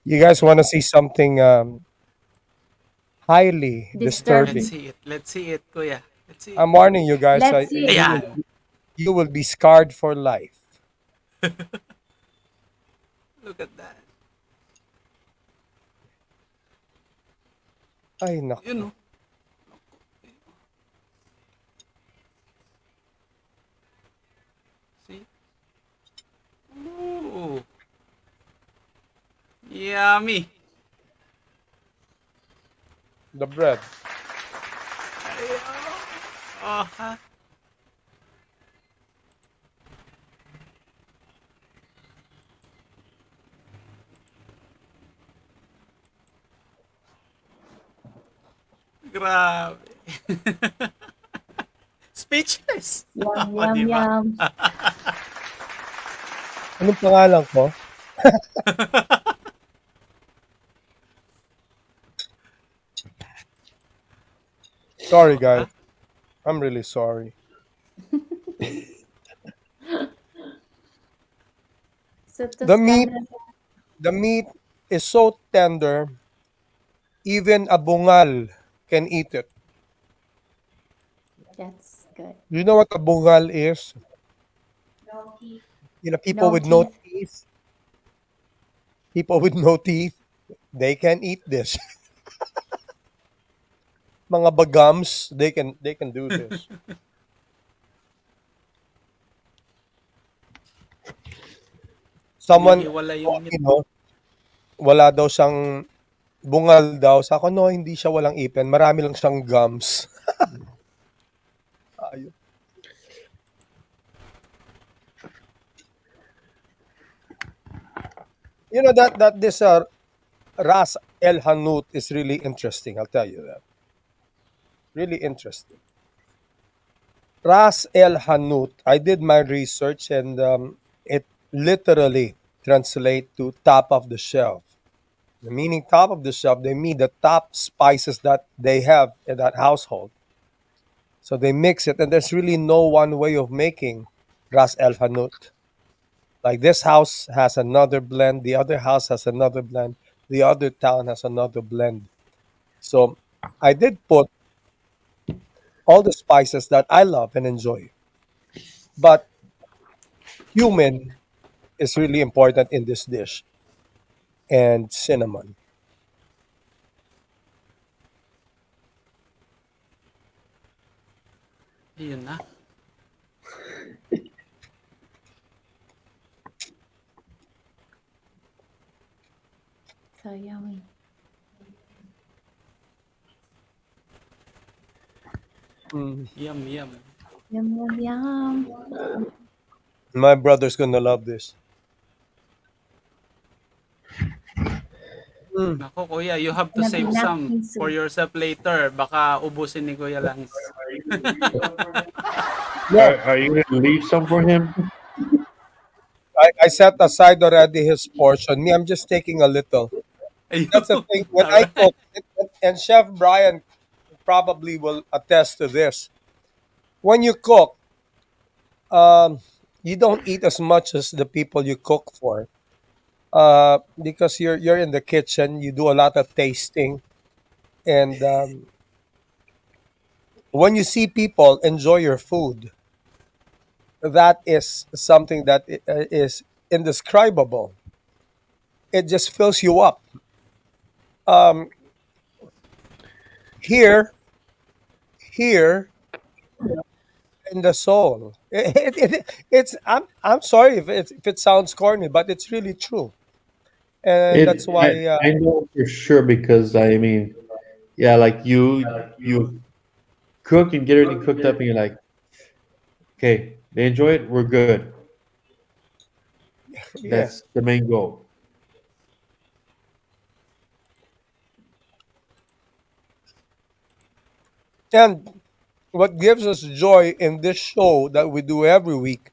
You guys want to see something highly Let's disturbing? Disturbing. see it. Let's see it, kuya. Let's see it. I'm warning you guys. Let's see it. Ayan. You will be scarred for life. Look at that. Ay, nako. You know. See? Ooh. Yummy. The bread. Oh, ha. Grabe. Speechless. Yum, O, yum, diba? yum. Anong pangalan ko? Sorry, guys. I'm really sorry. So The meat, Toscana, the meat is so tender, even a bungal can eat it. that's good. You know what a bungal is? People No with no teeth. teeth. People with no teeth, they can eat this. Mga bagams, they can do this. Someone, Hinihiwala yung meat. wala daw siyang bungal daw. Sa ako, no, hindi siya walang ipin. Marami lang siyang gums. Ayun. You know that this Ras El Hanout is really interesting. I'll tell you that. Really interesting. Ras El Hanout. I did my research and it literally translates to top of the shelf. The meaning top of the shelf, they mean the top spices that they have in that household. So they mix it, and there's really no one way of making Ras El Hanout. Like this house has another blend, the other house has another blend, the other town has another blend. So I did put all the spices that I love and enjoy. But cumin is really important in this dish, and cinnamon. Ayun na. So yummy. Mm. Yum, yum. Yum, yum, yum. My brother's gonna love this. Mm. Naku kuya, you have to Gonna be save some nothing for soon. yourself later. Baka ubusin ni Kuya Langs. Yeah, Are you gonna leave some for him? I set aside already his portion. Me, I'm just taking a little. That's the Ayun. thing. When I Alright. cook, and Chef Brian probably will attest to this. When you cook, um, you don't eat as much as the people you cook for, because you're in the kitchen. You do a lot of tasting, and when you see people enjoy your food, that is something that is indescribable. It just fills you up. Um, here, here in the soul. It's I'm sorry if it sounds corny, but it's really true, and It that's why. I know for sure because I mean, yeah, like you cook and get everything cooked up, and you're like, okay, they enjoy it, we're good. Yeah, That's the main goal. and what gives us joy in this show that we do every week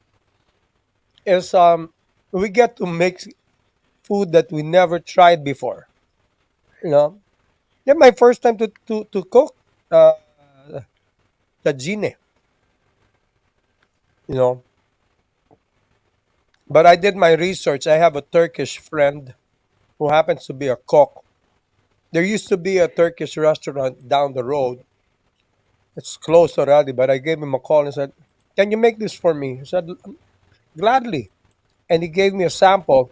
is we get to make food that we never tried before. You know, yeah, my first time to cook uh, tagine. You know, but I did my research. I have a Turkish friend who happens to be a cook. There used to be a Turkish restaurant down the road. It's closed already, but I gave him a call and said, "Can you make this for me?" He said, "Gladly." And he gave me a sample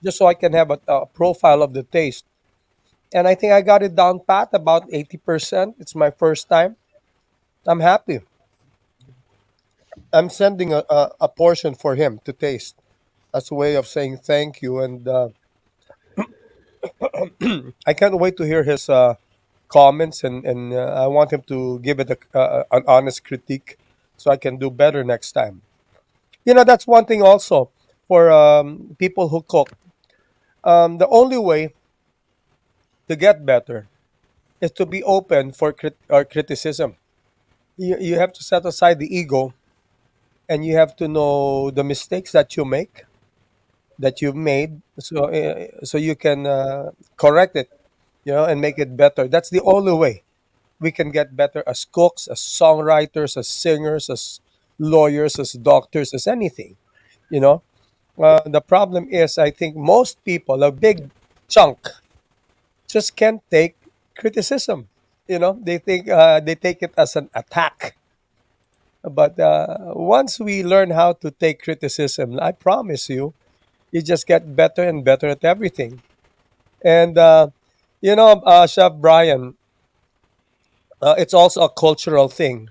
just so I can have a profile of the taste. And I think I got it down pat about 80%. It's my first time. I'm happy. I'm sending a portion for him to taste. That's a way of saying thank you. And I can't wait to hear his comments. And I want him to give it an honest critique so I can do better next time. You know, that's one thing also for people who cook. The only way to get better is to be open for criticism. You have to set aside the ego, and you have to know the mistakes that you make, that you've made, so you can correct it, and make it better. That's the only way we can get better as cooks, as songwriters, as singers, as lawyers, as doctors, as anything. You know, the problem is, I think most people, a big chunk, just can't take criticism. They think they take it as an attack. But once we learn how to take criticism, I promise you just get better and better at everything. And Chef Brian, it's also a cultural thing,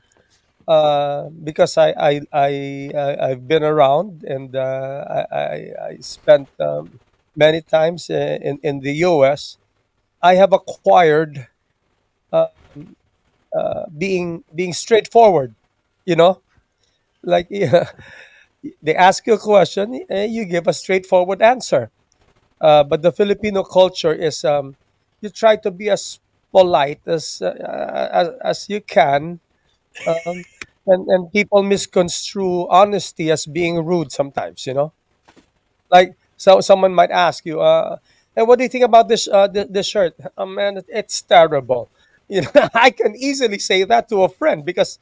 because I've been around, and I spent many times in the U.S. I have acquired uh, being straightforward. You know, like yeah, they ask you a question, you give a straightforward answer. But the Filipino culture is, you try to be as polite as you can, um, and people misconstrue honesty as being rude sometimes. Like, so someone might ask you, "Hey, what do you think about this shirt?" "Oh man, it's terrible." I can easily say that to a friend because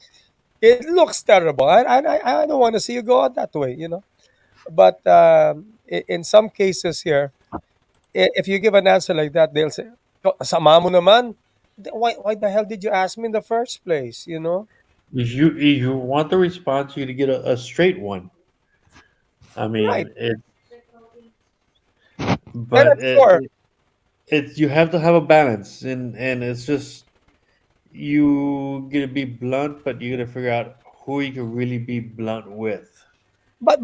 it looks terrible. I don't want to see you go out that way. But in some cases here, if you give an answer like that, they'll say, "Oh, sama mo naman. Why the hell did you ask me in the first place?" You want the response, you to get a straight one. I Right. mean, And I'm but sure, it's you have to have a balance, and it's just you gonna be blunt, but you gotta figure out who you can really be blunt with. but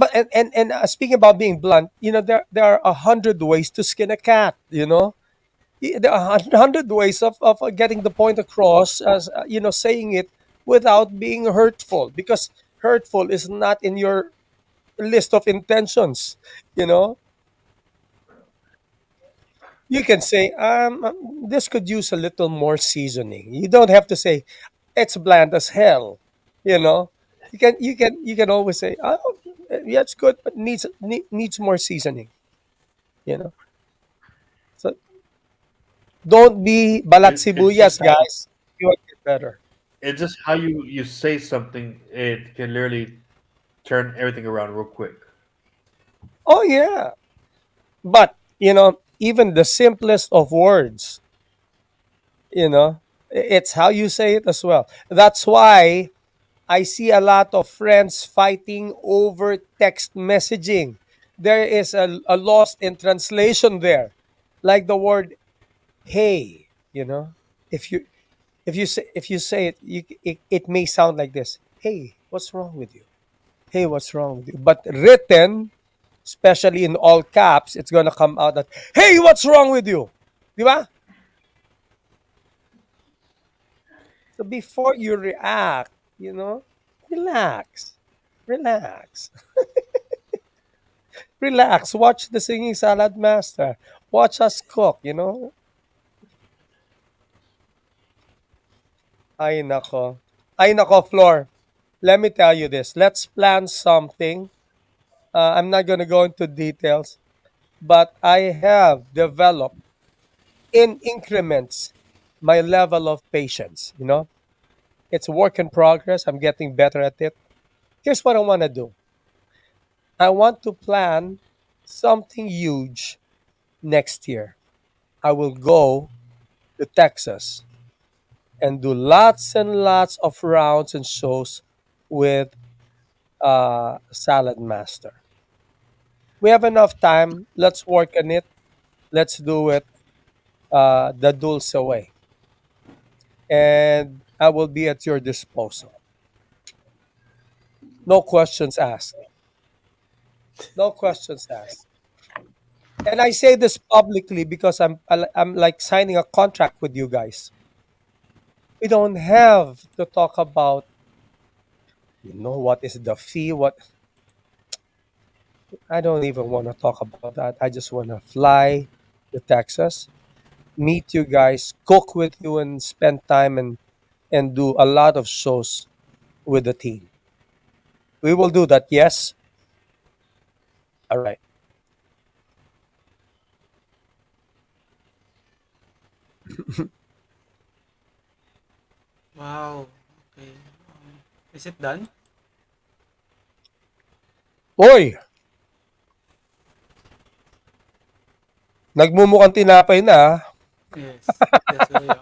speaking about being blunt, there are 100 ways to skin a cat. There are 100 ways of getting the point across, as saying it without being hurtful, because hurtful is not in your list of intentions. You know, You can say, this could use a little more seasoning. You don't have to say it's bland as hell. You know, you can always say, oh, yeah, it's good, but needs more seasoning. You know, so don't be balat It's just sibuyas, guys. You will get better. how you say something. It can literally turn everything around real quick. Oh yeah, but even the simplest of words, it's how you say it as well. That's why I see a lot of friends fighting over text messaging. There is a lost in translation there, like the word "hey." If you if you say it, it may sound like this: "Hey, what's wrong with you? Hey, what's wrong with you?" But written, especially in all caps, it's gonna come out that "Hey, what's wrong with you?" Di ba? So before you react, relax, relax. Relax. Watch the singing salad master. Watch us cook. Ay nako. Ay nako, Floor. Let me tell you this. Let's plan something. I'm not going to go into details, but I have developed in increments my level of patience. It's a work in progress. I'm getting better at it. Here's what I want to do. I want to plan something huge next year. I will go to Texas and do lots and lots of rounds and shows with Salad Master. We have enough time. Let's work on it. Let's do it the Dulce way. And I will be at your disposal. No questions asked. No questions asked. And I say this publicly because I'm like signing a contract with you guys. We don't have to talk about what is the fee, what I don't even want to talk about that. I just want to fly to Texas, meet you guys, cook with you, and spend time and do a lot of shows with the team. We will do that. Yes. All right. Wow. Okay. Is it done? Oy, nagmumukhang tinapay na. Ah. Yes. That's why.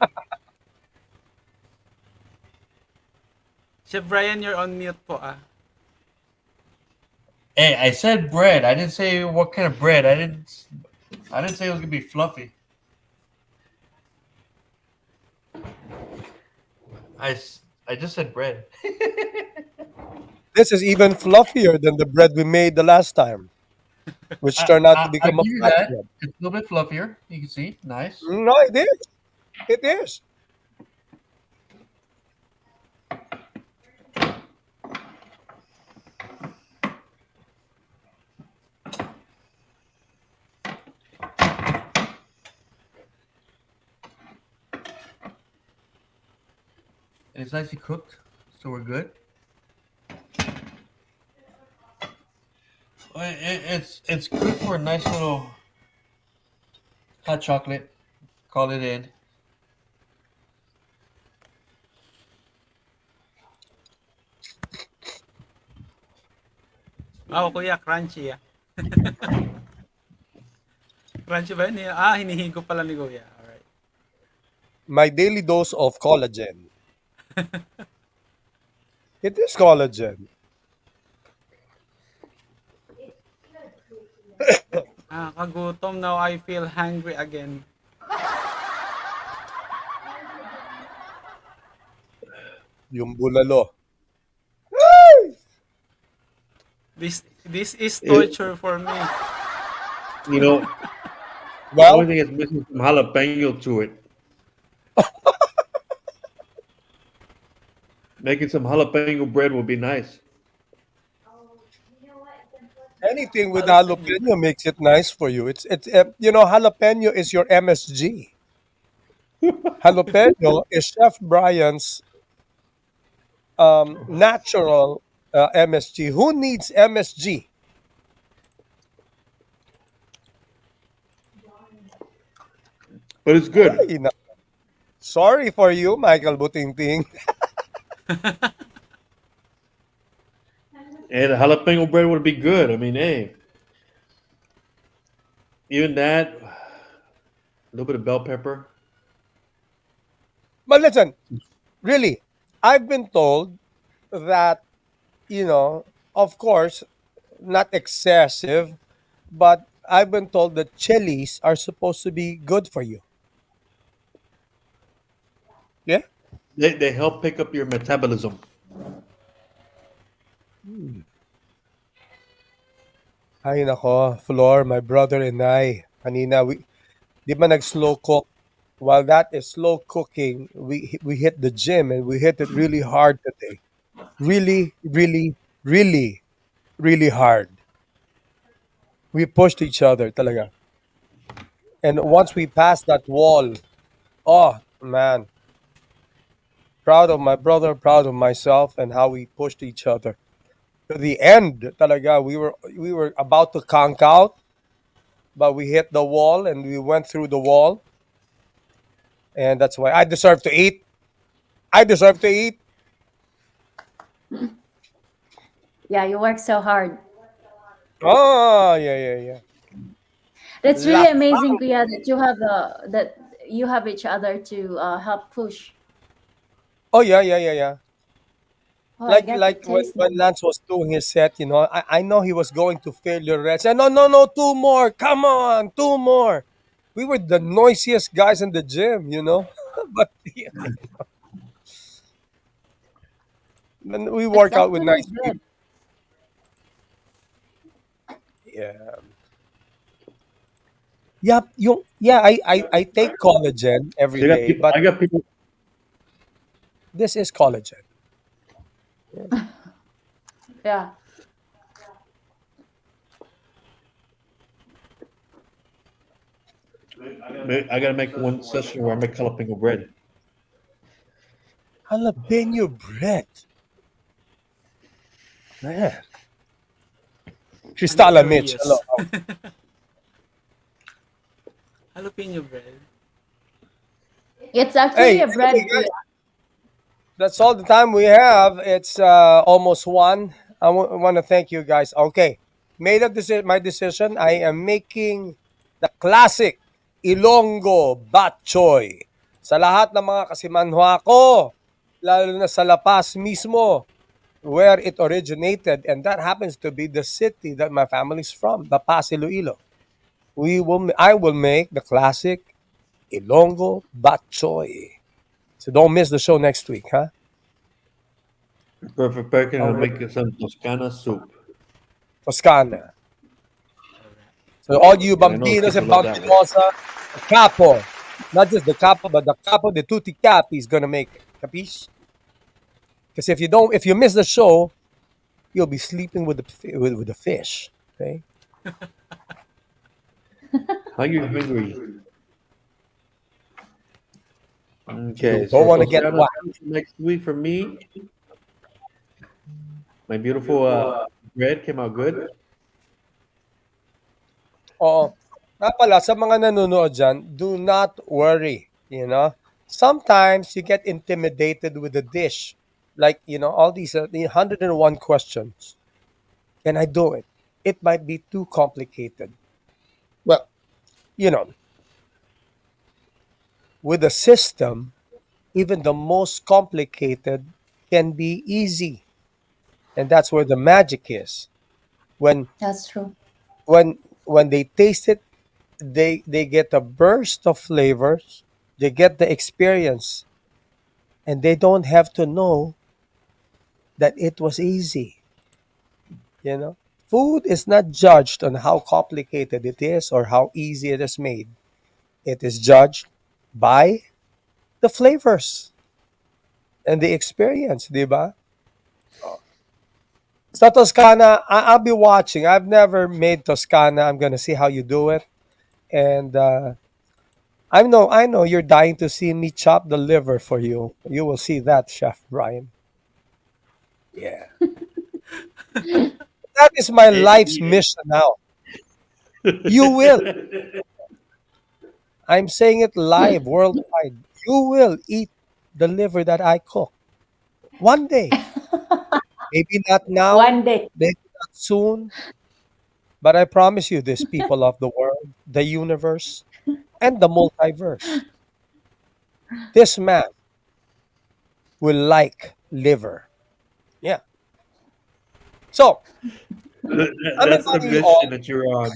Chef Brian, you're on mute po ah. Hey, I said bread. I didn't say what kind of bread. I didn't say it was gonna be fluffy. I just said bread. This is even fluffier than the bread we made the last time, which turned out to I become a give you that. flatbread. It's a little bit fluffier. You can see, nice. No, it is. It is. And it's nicely cooked, so we're good. It's good for a nice little hot chocolate. Call it in. Oh, kuya, crunchy ah. Crunchy ba yun? Hinihigo pala ni kuya. Alright. My daily dose of collagen. It is collagen. Kagutom. Now I feel hungry again. Yung bulalo. This is torture for me. You know, the Well, only thing is missing some jalapeno to it. Making some jalapeno bread would be nice. Anything with Jalapeno. jalapeno makes it nice for you. Jalapeno is your MSG. Jalapeno is Chef Brian's natural MSG. Who needs MSG? But it's good. Ay, sorry for you, Michael Butingting. And jalapeno bread would be good. I mean, hey, even that, a little bit of bell pepper. But listen, really, I've been told that, of course, not excessive, but I've been told that chilies are supposed to be good for you. Yeah? They help pick up your metabolism. Ay, nako, Flor, my brother and I, kanina, di ba nag-slow cook? While that is slow cooking, we hit the gym and we hit it really hard today. Really, really, really, really hard. We pushed each other talaga. And once we passed that wall, oh man, proud of my brother, proud of myself, and how we pushed each other to the end. Talaga, we were about to conk out, but we hit the wall and we went through the wall, and that's why I deserve to eat. I deserve to eat. Yeah, you work so hard. Oh yeah, yeah, yeah. That's really amazing, Lakbang. Kuya, that you have each other to help push. Oh yeah, yeah, yeah, yeah. Oh, I Like get to like when, taste when them. Lance was doing his set, I know he was going to fail your rest. And no, no, no, two more. Come on, two more. We were the noisiest guys in the gym. But yeah, then we It's work out with actually nice good. people. Yeah. Yep. I take collagen every So you got day, people. but I got people. this is collagen. Yeah. I gotta make one session where I make jalapeno bread. Jalapeno bread. Man. I'm Cristala Mitch. Hello. curious. Jalapeno bread. It's actually Hey, a anyway, bread, Kuya. guys, that's all the time we have. It's almost 1. I want to thank you guys. Okay. Made up my decision. I am making the classic Ilonggo Bat Choy. Sa lahat ng mga kasimanhwa ko, lalo na sa La Paz mismo, where it originated, and that happens to be the city that my family's from, La Paz, Iloilo. I will make the classic Ilonggo Bat Choy. So don't miss the show next week, huh? Perfect packing All and right. make some Toscana soup. Toscana. So all you And I know bambinos kids and will love that one. bambinosa, the capo, not just the capo, but the capo de tutti capi is gonna make it. Capiche? Because if you miss the show, you'll be sleeping with the fish. Okay. Hungry. You Okay, don't so want to get Toscana whacked. soup for next week for me. My beautiful bread came out good. Oo. Nga pala, sa mga nanonood dyan, do not worry. Sometimes you get intimidated with the dish. Like, all these 101 questions. Can I do it? It might be too complicated. Well, you know, with a system, even the most complicated can be easy. And that's where the magic is. When That's true. when they taste it, they get a burst of flavors, they get the experience, and they don't have to know that it was easy. Food is not judged on how complicated it is or how easy it is made. It is judged by the flavors and the experience, di ba? So Toscana, I'll be watching. I've never made Toscana. I'm gonna see how you do it, and I know you're dying to see me chop the liver for you. You will see that, Chef Brian. Yeah, that is my life's Eat mission now. You will. it. I'm saying it live, worldwide. You will eat the liver that I cook one day. Maybe not now, One day. maybe not soon, but I promise you this, people of the world, the universe, and the multiverse. This man will like liver. Yeah. So I'm That's the inviting you mission all. that you're on.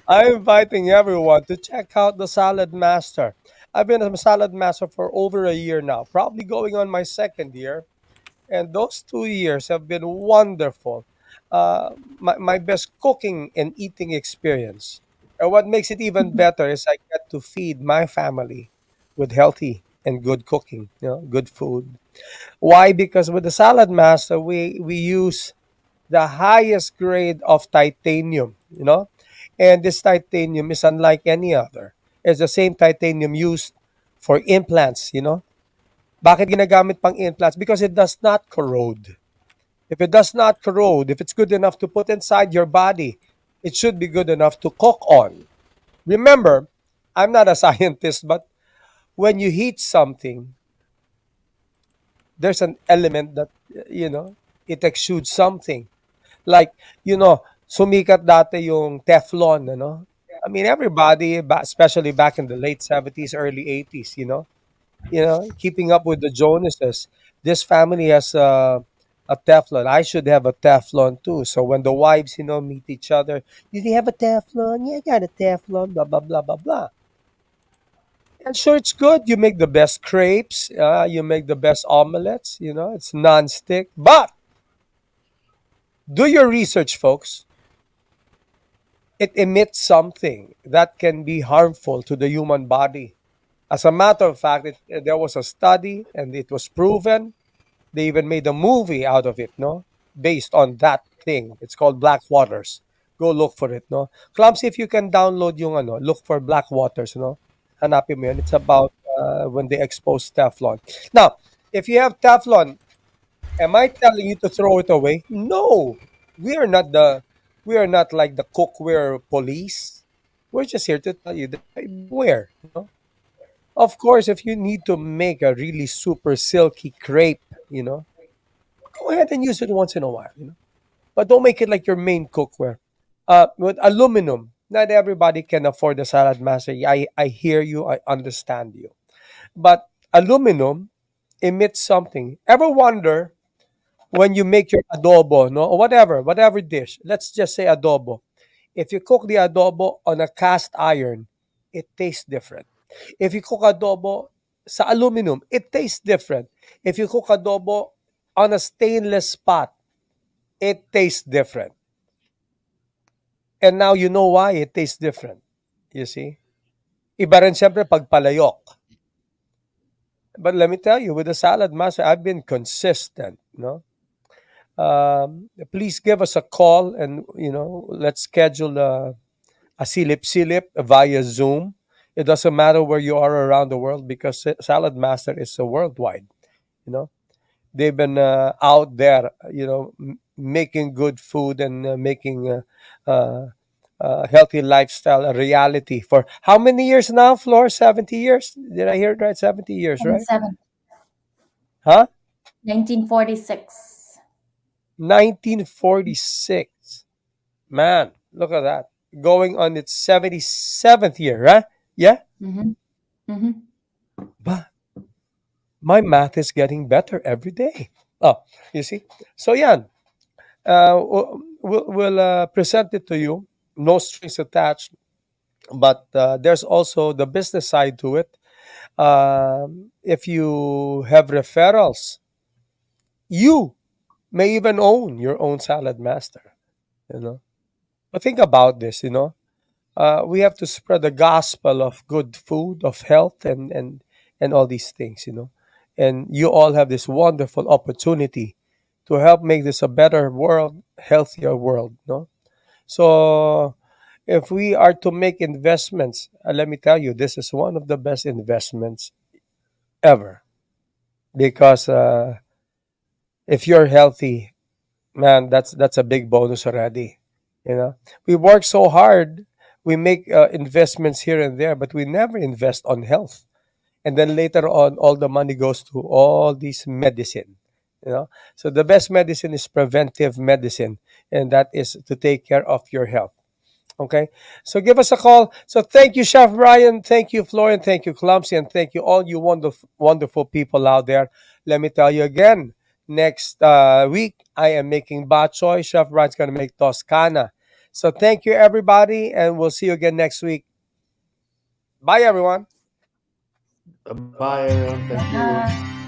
I'm inviting everyone to check out the Salad Master. I've been a Salad Master for over a year now, probably going on my second year. And those 2 years have been wonderful. Uh, my best cooking and eating experience. And what makes it even better is I get to feed my family with healthy and good cooking, good food. Why? Because with the Salad Master, we use the highest grade of titanium, and this titanium is unlike any other. It's the same titanium used for implants. Bakit ginagamit pang implants? Because it does not corrode. If it does not corrode, if it's good enough to put inside your body, it should be good enough to cook on. Remember, I'm not a scientist, but when you heat something, there's an element that, it exudes something. Like, sumikat dati yung Teflon, I mean, everybody, especially back in the late 70s, early 80s, keeping up with the Jonases. This family has a Teflon. I should have a Teflon too. So when the wives, meet each other, do you have a Teflon? Yeah, I got a Teflon, blah, blah, blah, blah, blah. And sure, it's good. You make the best crepes, you make the best omelets, it's non-stick. But do your research, folks. It emits something that can be harmful to the human body. As a matter of fact, there was a study and it was proven. They even made a movie out of it, no? Based on that thing. It's called Black Waters. Go look for it, no? Clumsy, if you can download yung look for Black Waters, no? Hanapin mo yun. It's about when they expose Teflon. Now, if you have Teflon, am I telling you to throw it away? No. We are not we are not like the cookware police. We're just here to tell you that beware, Of course, if you need to make a really super silky crepe, go ahead and use it once in a while. But don't make it like your main cookware. With aluminum, not everybody can afford the Salad Master. I hear you, I understand you. But aluminum emits something. Ever wonder when you make your adobo, no, or whatever dish? Let's just say adobo. If you cook the adobo on a cast iron, it tastes different. If you cook adobo sa aluminum, it tastes different. If you cook adobo on a stainless pot, it tastes different. And now you know why it tastes different. You see? Iba rin siyempre pag palayok. But let me tell you, with the Salad Master, I've been consistent, please give us a call and, let's schedule a silip-silip via Zoom. It doesn't matter where you are around the world because Salad Master is worldwide. You know, they've been out there, making good food and making healthy lifestyle a reality for how many years now, Floor? 70 years? Did I hear it right? 70 years, right? 27, Huh? 1946. 1946. Man, look at that. Going on its 77th year, huh? Yeah? Mm-hmm. Mm-hmm. But my math is getting better every day. Oh, you see? So, yeah, we'll present it to you. No strings attached. But there's also the business side to it. If you have referrals, you may even own your own Salad Master. You know, but think about this. We have to spread the gospel of good food, of health, and all these things. And you all have this wonderful opportunity to help make this a better world, healthier world. No? So if we are to make investments, let me tell you, this is one of the best investments ever. Because if you're healthy, man, that's a big bonus already. You know, we work so hard, we make investments here and there, but we never invest on health. And then later on, all the money goes to all these medicine. You know, so the best medicine is preventive medicine, and that is to take care of your health. Okay, so give us a call. So thank you, Chef Brian. Thank you, Florian. Thank you, Clumsy, and thank you all you wonderful people out there. Let me tell you again. Next week, I am making bok choy. Chef Brian's going to make Toscana. So thank you, everybody, and we'll see you again next week. Bye, everyone. Bye, everyone. Thank you.